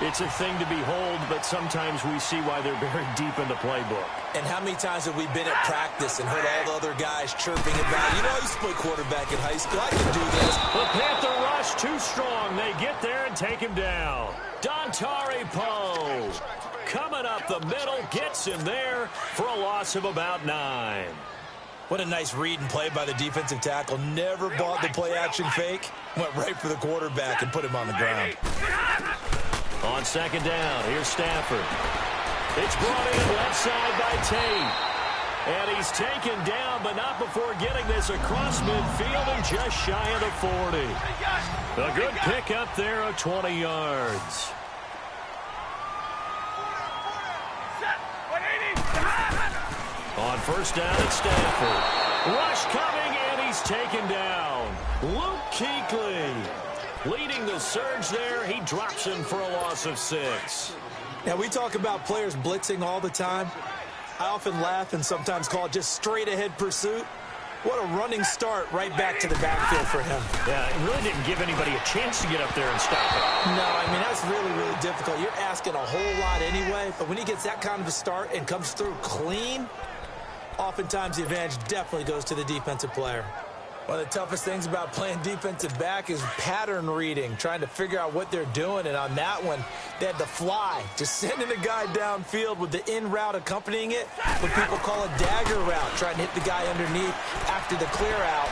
it's a thing to behold, but sometimes we see why they're buried deep in the playbook. And how many times have we been at practice and heard all the other guys chirping about, you know, I used to play quarterback in high school, I can do this. The Panther rush too strong. They get there and take him down. Dontari Poe coming up the middle, gets him there for a loss of about 9. What a nice read and play by the defensive tackle. Never bought the play-action fake. Went right for the quarterback and put him on the ground. On 2nd down, here's Stafford. It's brought in left side by Tate. And he's taken down, but not before getting this across midfield and just shy of the 40. A good pick up there of 20 yards. On 1st down, it's Stafford. Rush coming, and he's taken down. Luke Kuechly leading the surge there. He drops him for a loss of 6. Now, we talk about players blitzing all the time. I often laugh and sometimes call it just straight-ahead pursuit. What a running start right back to the backfield for him. Yeah, it really didn't give anybody a chance to get up there and stop it. No, I mean, that's really, really difficult. You're asking a whole lot anyway, but when he gets that kind of a start and comes through clean, oftentimes the advantage definitely goes to the defensive player. One of the toughest things about playing defensive back is pattern reading, trying to figure out what they're doing. And on that one, they had to fly, just sending a guy downfield with the in route accompanying it, what people call a dagger route, trying to hit the guy underneath after the clear out.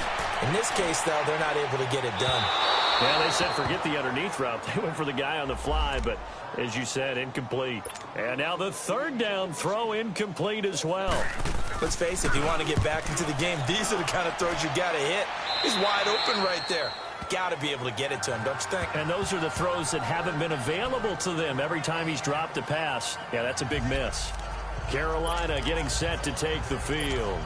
In this case, though, they're not able to get it done. Yeah, they said forget the underneath route. They went for the guy on the fly, but as you said, incomplete. And now the 3rd down throw incomplete as well. Let's face it, if you want to get back into the game, these are the kind of throws you got to hit. He's wide open right there. Got to be able to get it to him, don't you think? And those are the throws that haven't been available to them every time he's dropped a pass. Yeah, that's a big miss. Carolina getting set to take the field.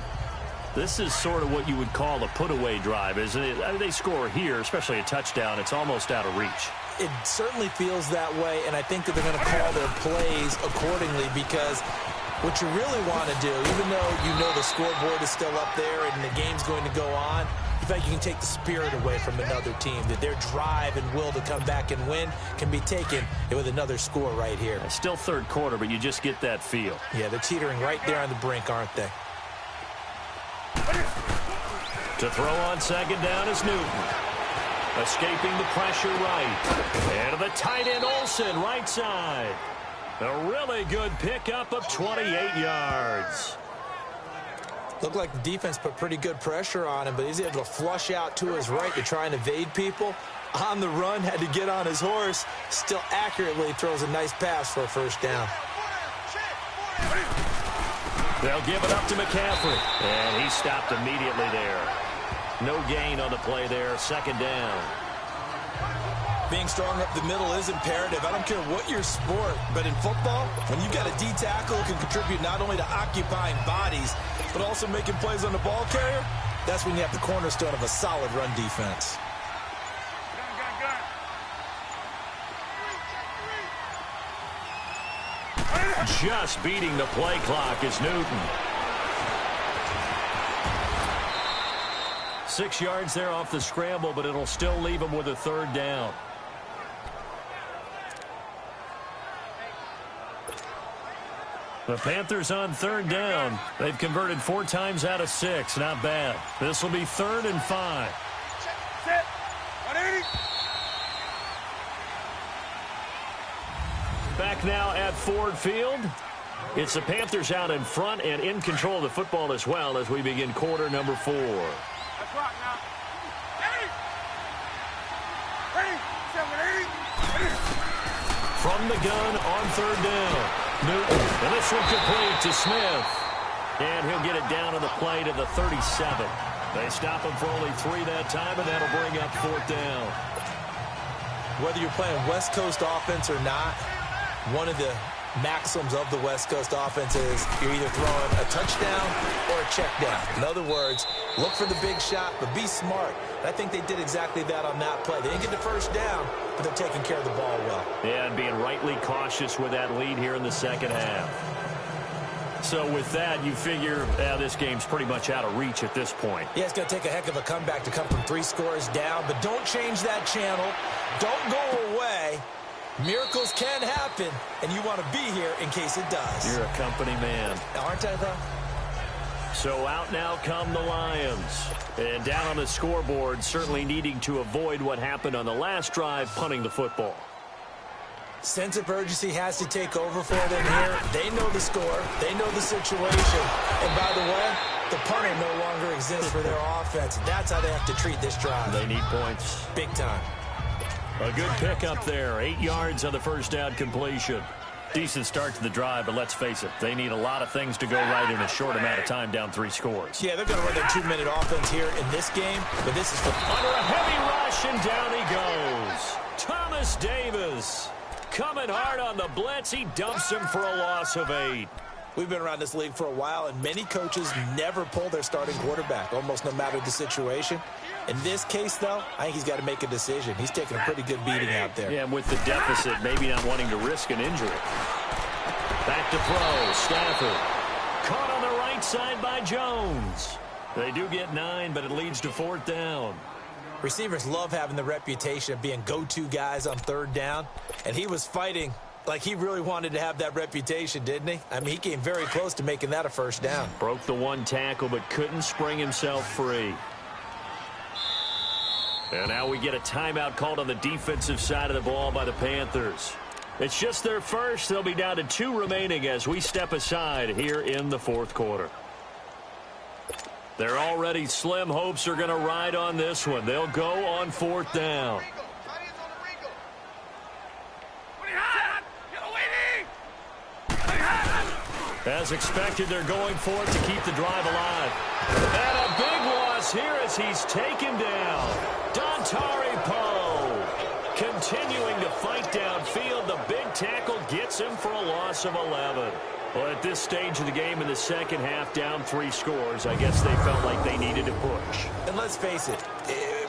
This is sort of what you would call a put-away drive, isn't it? I mean, they score here, especially a touchdown. It's almost out of reach. It certainly feels that way, and I think that they're going to call their plays accordingly because what you really want to do, even though you know the scoreboard is still up there and the game's going to go on, in fact, you can take the spirit away from another team, that their drive and will to come back and win can be taken with another score right here. It's still 3rd quarter, but you just get that feel. Yeah, they're teetering right there on the brink, aren't they? To throw on 2nd down is Newton. Escaping the pressure right. And to the tight end Olsen, right side. A really good pickup of 28 yards. Looked like the defense put pretty good pressure on him, but he's able to flush out to his right to try and evade people. On the run, had to get on his horse. Still accurately throws a nice pass for a 1st down. They'll give it up to McCaffrey. And he stopped immediately there. No gain on the play there. Second down. Being strong up the middle is imperative. I don't care what your sport, but in football, when you've got a D tackle who can contribute not only to occupying bodies, but also making plays on the ball carrier, that's when you have the cornerstone of a solid run defense. Just beating the play clock is Newton. 6 yards there off the scramble, but it'll still leave him with a third down. The Panthers on third down. They've converted 4 times out of 6. Not bad. This will be 3rd and 5. Set. 180. Back now at Ford Field. It's the Panthers out in front and in control of the football as well as we begin quarter number 4. That's right now. 80. 180. From the gun on third down. Newton. And this one complete to Smith. And he'll get it down on the play to the 37. They stop him for only 3 that time, and that'll bring up 4th down. Whether you're playing West Coast offense or not, one of the maxims of the West Coast offense is you're either throwing a touchdown or a check down. In other words, look for the big shot, but be smart. And I think they did exactly that on that play. They didn't get the first down, but they're taking care of the ball well. Yeah, and being rightly cautious with that lead here in the second half. So with that, you figure this game's pretty much out of reach at this point. Yeah, it's going to take a heck of a comeback to come from 3 scores down, but don't change that channel. Don't go away. Miracles can happen, and you want to be here in case it does. You're a company man. Aren't I, though? So out now come the Lions. And down on the scoreboard, certainly needing to avoid what happened on the last drive, punting the football. Sense of urgency has to take over for them here. They know the score. They know the situation. And by the way, the punter no longer exists for their offense. That's how they have to treat this drive. They need points. Big time. A good pickup there. 8 yards on the first down completion. Decent start to the drive, but let's face it, they need a lot of things to go right in a short amount of time, down 3 scores. Yeah, they're going to run their 2-minute offense here in this game, but this is for... Under a heavy rush, and down he goes. Thomas Davis coming hard on the blitz. He dumps him for a loss of 8. We've been around this league for a while, and many coaches never pull their starting quarterback, almost no matter the situation. In this case, though, I think he's got to make a decision. He's taking a pretty good beating out there. Yeah, and with the deficit, maybe not wanting to risk an injury. Back to throw. Stafford. Caught on the right side by Jones. They do get 9, but it leads to 4th down. Receivers love having the reputation of being go-to guys on third down, and he was fighting like he really wanted to have that reputation, didn't he? I mean, he came very close to making that a first down. Broke the 1 tackle, but couldn't spring himself free. And now we get a timeout called on the defensive side of the ball by the Panthers. It's just their first. They'll be down to 2 remaining as we step aside here in the 4th quarter. Their already slim hopes are going to ride on this one. They'll go on 4th down. As expected, they're going for it to keep the drive alive. And a big loss here as he's taken down. Dontari Poe continuing to fight downfield. The big tackle gets him for a loss of 11. Well, at this stage of the game in the second half, down 3 scores, I guess they felt like they needed to push. And let's face it,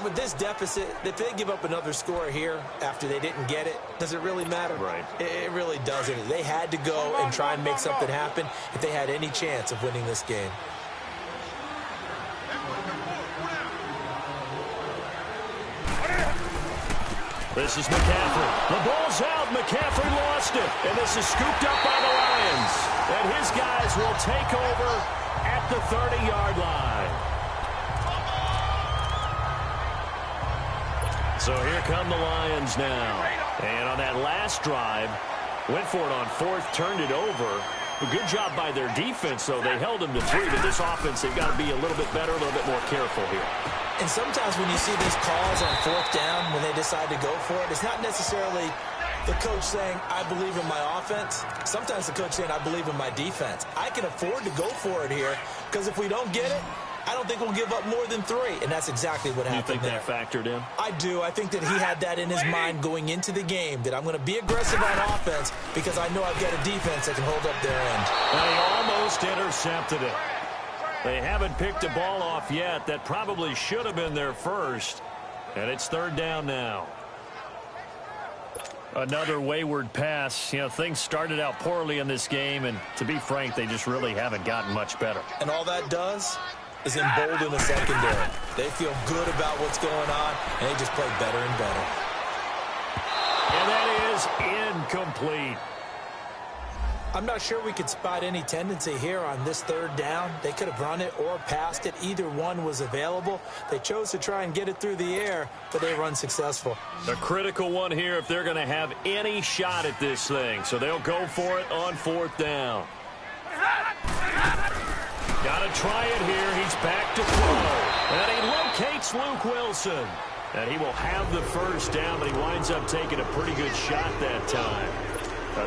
with this deficit, if they give up another score here after they didn't get it, does it really matter? Right. It really doesn't. They had to go and try and make something happen if they had any chance of winning this game. This is McCaffrey. The ball's out. McCaffrey lost it. And this is scooped up by the Lions. And his guys will take over at the 30-yard line. So here come the Lions now. And on that last drive, went for it on 4th, turned it over. A good job by their defense, though. They held them to 3, but this offense, they've got to be a little bit better, a little bit more careful here. And sometimes when you see these calls on 4th down, when they decide to go for it, it's not necessarily The coach saying, I believe in my offense. Sometimes the coach saying, I believe in my defense. I can afford to go for it here because if we don't get it, I don't think we'll give up more than 3. And that's exactly what happened there. You think that factored in? I do. I think that he had that in his mind going into the game, that I'm going to be aggressive on offense because I know I've got a defense that can hold up their end. And he almost intercepted it. They haven't picked a ball off yet. That probably should have been their first. And it's 3rd down now. Another wayward pass. You know, things started out poorly in this game, and to be frank, they just really haven't gotten much better. And all that does is embolden the secondary. They feel good about what's going on, and they just play better and better. And that is incomplete. I'm not sure we could spot any tendency here on this 3rd down. They could have run it or passed it. Either one was available. They chose to try and get it through the air, but they were unsuccessful. A critical one here if they're going to have any shot at this thing. So they'll go for it on 4th down. Got to try it here. He's back to throw. And he locates Luke Wilson. And he will have the 1st down, but he winds up taking a pretty good shot that time.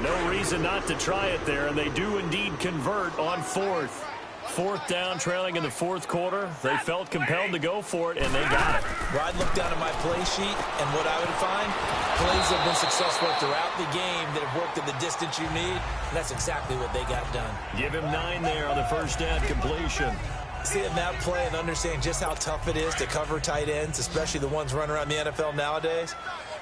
No reason not to try it there, and they do indeed convert on 4th. 4th down, trailing in the 4th quarter. They felt compelled to go for it, and they got it. Well, I'd look down at my play sheet, and what I would find, plays have been successful throughout the game that have worked at the distance you need, and that's exactly what they got done. Give him 9 there on the 1st down completion. Seeing that play and understanding just how tough it is to cover tight ends, especially the ones running around the NFL nowadays,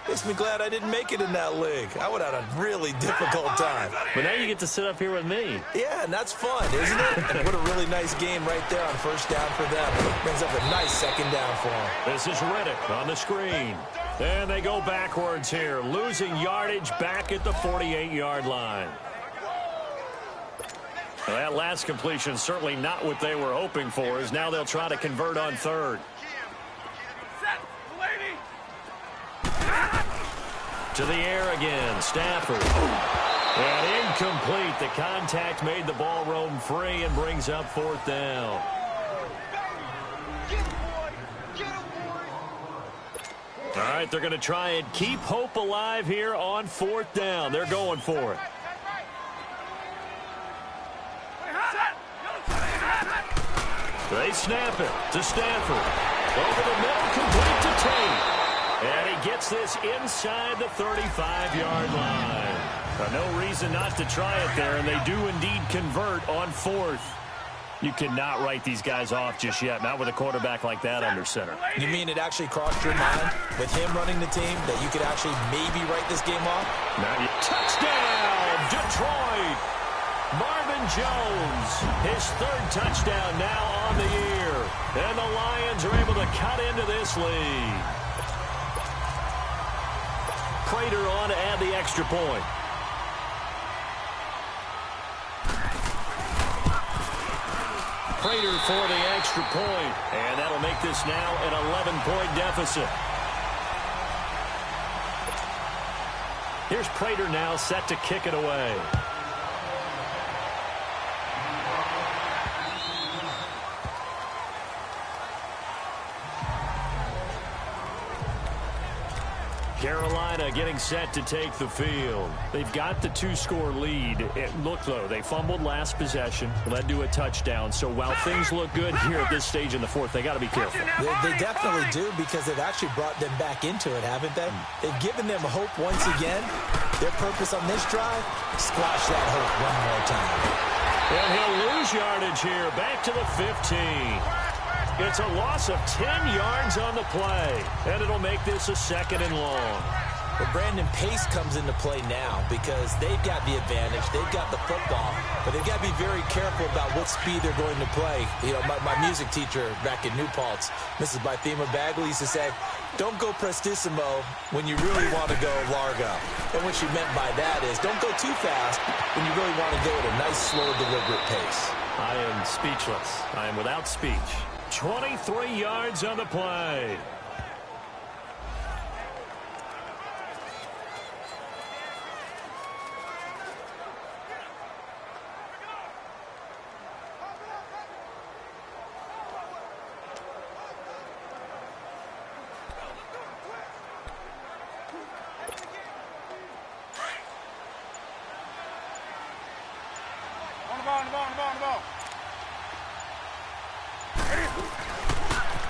makes me glad I didn't make it in that league. I would have had a really difficult time. But now you get to sit up here with me. Yeah, and that's fun, isn't it? And what a really nice game right there on 1st down for them. Brings up a nice 2nd down for them. This is Riddick on the screen. And they go backwards here, losing yardage back at the 48-yard line. Well, that last completion certainly not what they were hoping for, as now they'll try to convert on 3rd. To the air again, Stafford. And incomplete. The contact made the ball roam free and brings up 4th down. All right, they're going to try and keep hope alive here on 4th down. They're going for it. They snap it to Stafford. Over the middle, complete to Tate. And he gets this inside the 35-yard line. No reason not to try it there, and they do indeed convert on 4th. You cannot write these guys off just yet, not with a quarterback like that under center. You mean it actually crossed your mind with him running the team that you could actually maybe write this game off? Touchdown, Detroit! Marvin Jones, his 3rd touchdown now on the year. And the Lions are able to cut into this lead. Prater on to add the extra point. Prater for the extra point. And that'll make this now an 11-point deficit. Here's Prater now set to kick it away. Carolina getting set to take the field. They've got the 2-score lead. Look, though, they fumbled last possession, led to a touchdown. So while things look good here at this stage in the 4th, they got to be careful. They definitely do, because they've actually brought them back into it, haven't they? They've given them hope once again. Their purpose on this drive, squash that hope one more time. And he'll lose yardage here, back to the 15. It's a loss of 10 yards on the play, and it'll make this a 2nd and long. Well, Brandon, pace comes into play now because they've got the advantage. They've got the football, but they've got to be very careful about what speed they're going to play. You know, my music teacher back in New Paltz, Mrs. Bythema Bagley, used to say, don't go prestissimo when you really want to go largo. And what she meant by that is don't go too fast when you really want to go at a nice, slow, deliberate pace. I am speechless. I am without speech. 23 yards on the play.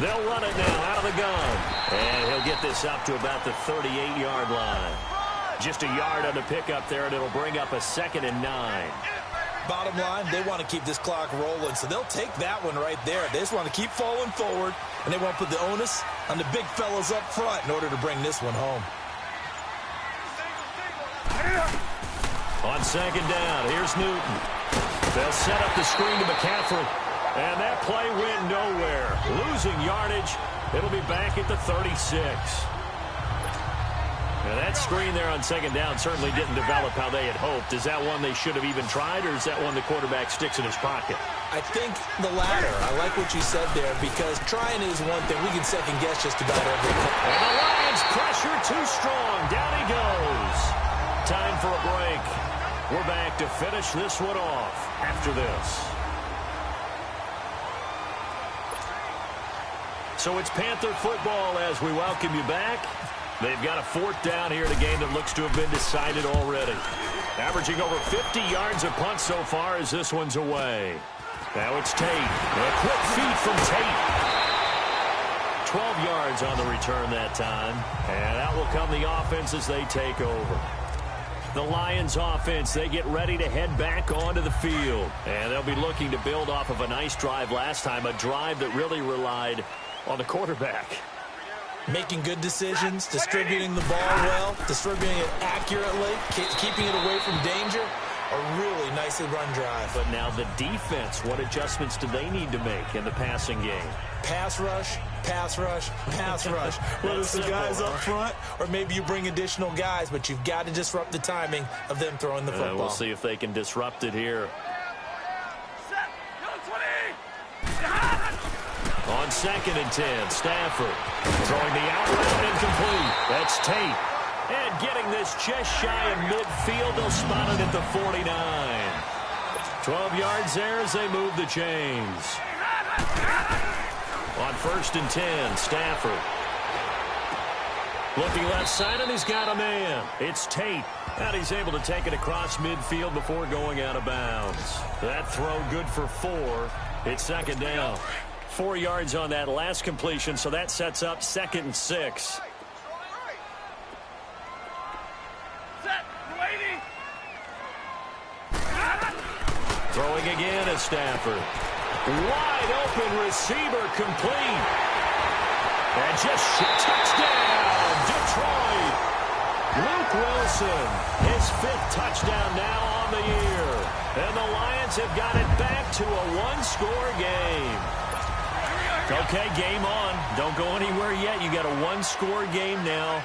They'll run it now out of the gun. And he'll get this up to about the 38-yard line. Just a yard on the pickup there, and it'll bring up a 2nd and 9. Bottom line, they want to keep this clock rolling, so they'll take that one right there. They just want to keep falling forward, and they want to put the onus on the big fellas up front in order to bring this one home. On 2nd down, here's Newton. They'll set up the screen to McCaffrey. And that play went nowhere. Losing yardage. It'll be back at the 36. Now that screen there on 2nd down certainly didn't develop how they had hoped. Is that one they should have even tried, or is that one the quarterback sticks in his pocket? I think the latter. I like what you said there, because trying is one thing. We can second guess just about every play. And the Lions pressure too strong. Down he goes. Time for a break. We're back to finish this one off after this. So it's Panther football as we welcome you back. They've got a 4th down here in a game that looks to have been decided already. Averaging over 50 yards a punt so far as this one's away. Now it's Tate. A quick feed from Tate. 12 yards on the return that time. And out will come the offense as they take over. The Lions offense, they get ready to head back onto the field. And they'll be looking to build off of a nice drive last time, a drive that really relied on the quarterback. Making good decisions, distributing the ball well, distributing it accurately, keeping it away from danger. A really nicely run drive. But now the defense, what adjustments do they need to make in the passing game? Pass rush, pass rush, pass rush. Whether it's the guys up front or maybe you bring additional guys, but you've got to disrupt the timing of them throwing the football. We'll see if they can disrupt it here. On 2nd and 10, Stafford throwing the out route incomplete. That's Tate. And getting this just shy of midfield, they'll spot it at the 49. 12 yards there as they move the chains. On 1st and 10, Stafford. Looking left side, and he's got a man. It's Tate. And he's able to take it across midfield before going out of bounds. That throw good for 4. It's 2nd down. 4 yards on that last completion, so that sets up 2nd and 6. Throwing again is Stafford. Wide open receiver complete. And just touchdown, Detroit. Luke Wilson, his 5th touchdown now on the year. And the Lions have got it back to a 1-score game. Okay, game on. Don't go anywhere yet. You got a 1-score game now.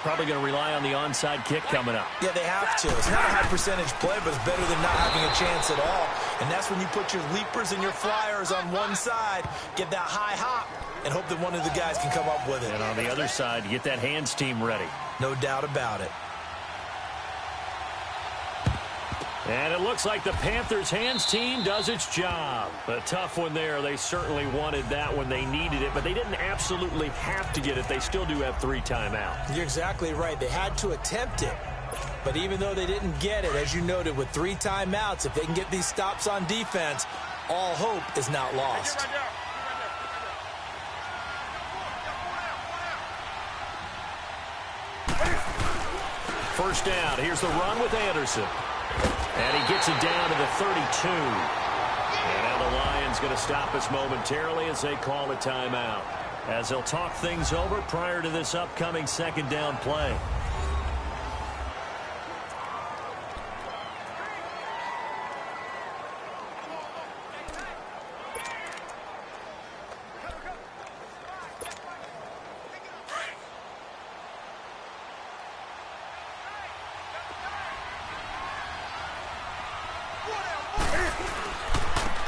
Probably going to rely on the onside kick coming up. Yeah, they have to. It's not a high percentage play, but it's better than not having a chance at all. And that's when you put your leapers and your flyers on one side, get that high hop, and hope that one of the guys can come up with it. And on the other side, you get that hands team ready. No doubt about it. And it looks like the Panthers' hands team does its job. A tough one there. They certainly wanted that when they needed it, but they didn't absolutely have to get it. They still do have 3 timeouts. You're exactly right. They had to attempt it. But even though they didn't get it, as you noted, with 3 timeouts, if they can get these stops on defense, all hope is not lost. First down. Here's the run with Anderson. And he gets it down to the 32. And now the Lions going to stop us momentarily as they call a timeout, as they'll talk things over prior to this upcoming 2nd down play.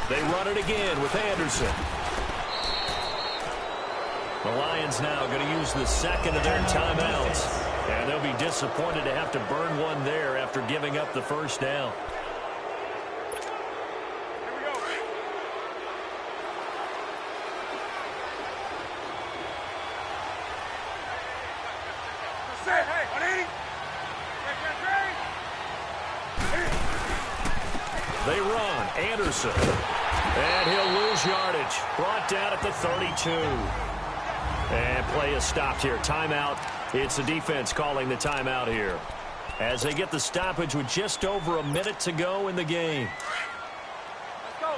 They run it again with Anderson. The Lions now going to use the 2nd of their timeouts. And they'll be disappointed to have to burn one there after giving up the 1st down. They run. Anderson. And he'll lose yardage. Brought down at the 32. And play is stopped here. Timeout. It's the defense calling the timeout here, as they get the stoppage with just over a minute to go in the game. Let's go.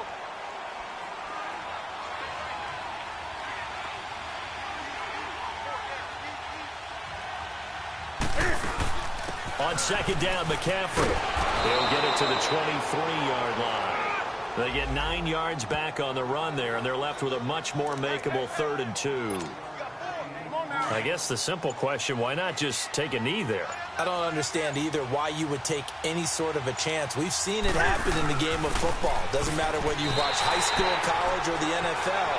On second down, McCaffrey. He'll get it to the 23-yard line. They get 9 yards back on the run there, and they're left with a much more makeable 3rd and 2. I guess the simple question, why not just take a knee there? I don't understand either why you would take any sort of a chance. We've seen it happen in the game of football. Doesn't matter whether you watch high school, college, or the NFL.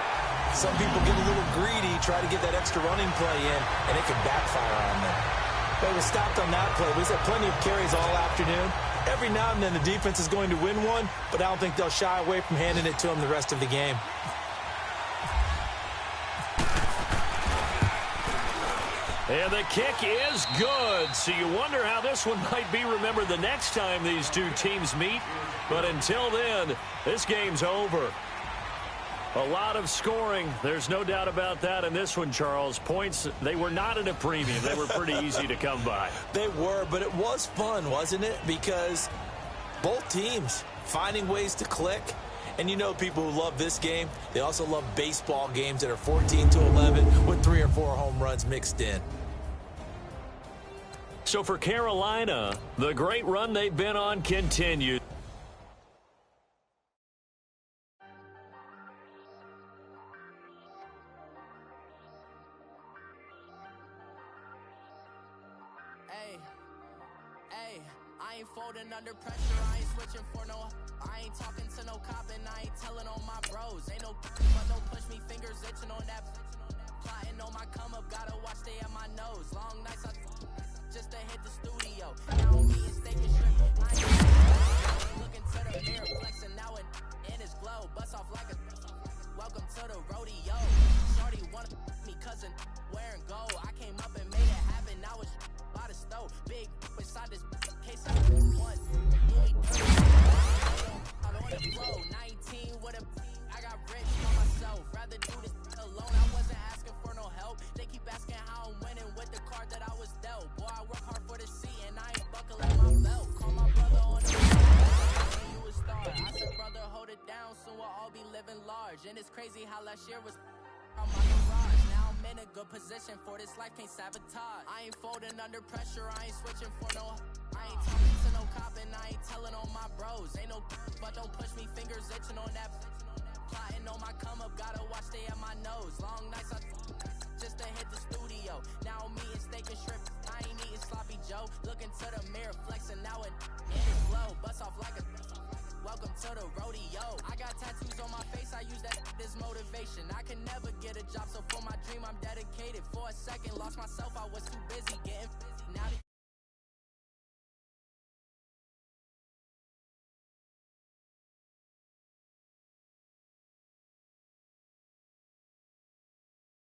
Some people get a little greedy, try to get that extra running play in, and it can backfire on them. They were stopped on that play. We had plenty of carries all afternoon. Every now and then the defense is going to win one, but I don't think they'll shy away from handing it to them the rest of the game. And the kick is good. So you wonder how this one might be remembered the next time these two teams meet. But until then, this game's over. A lot of scoring. There's no doubt about that in this one, Charles. Points, they were not at a premium. They were pretty easy to come by. They were, but it was fun, wasn't it? Because both teams finding ways to click. And you know people who love this game, they also love baseball games that are 14-11 with 3 or 4 home runs mixed in. So for Carolina, the great run they've been on continued. Hey, I ain't folding under pressure, I ain't switching for no. I ain't talking to no cop and I ain't telling on my bros. Ain't no but don't push me, fingers itching on that. Plotting on my come up, gotta watch stay at my nose. Long nights just to hit the studio. Now me and steak and shrimp. I ain't looking to the mirror, flexing now and in his glow. Bust off like a welcome to the rodeo. Shorty wanted me cousin wearing gold. I came up and made it happen. Now it's by the stove. Big inside this case I want. Out on the flow, 19 with a I got rich on myself. Rather do this alone. I wasn't asking for no help. They keep asking how I'm winning with the card that I was dealt. Boy, I work hard for the seat and I ain't buckling my belt. Call my brother on the phone. You a star. I said, brother, hold it down. Soon we'll all be living large. And it's crazy how last year was on my garage. Now I'm in a good position for this life, can't sabotage. I ain't folding under pressure, I ain't switching for no. I ain't talking to no cop and I ain't telling on my bros. Ain't no but don't push me, fingers itching on that. Plotting on my come up, gotta watch stay at my nose. Long nights just to hit the studio. Now I'm eating steak and shrimp, I ain't eating sloppy Joe. Looking to the mirror, flexing now and in his glow. Bust off like a welcome to the rodeo. I got tattoos on my face, I use that as motivation. I can never get a job, so for my dream I'm dedicated.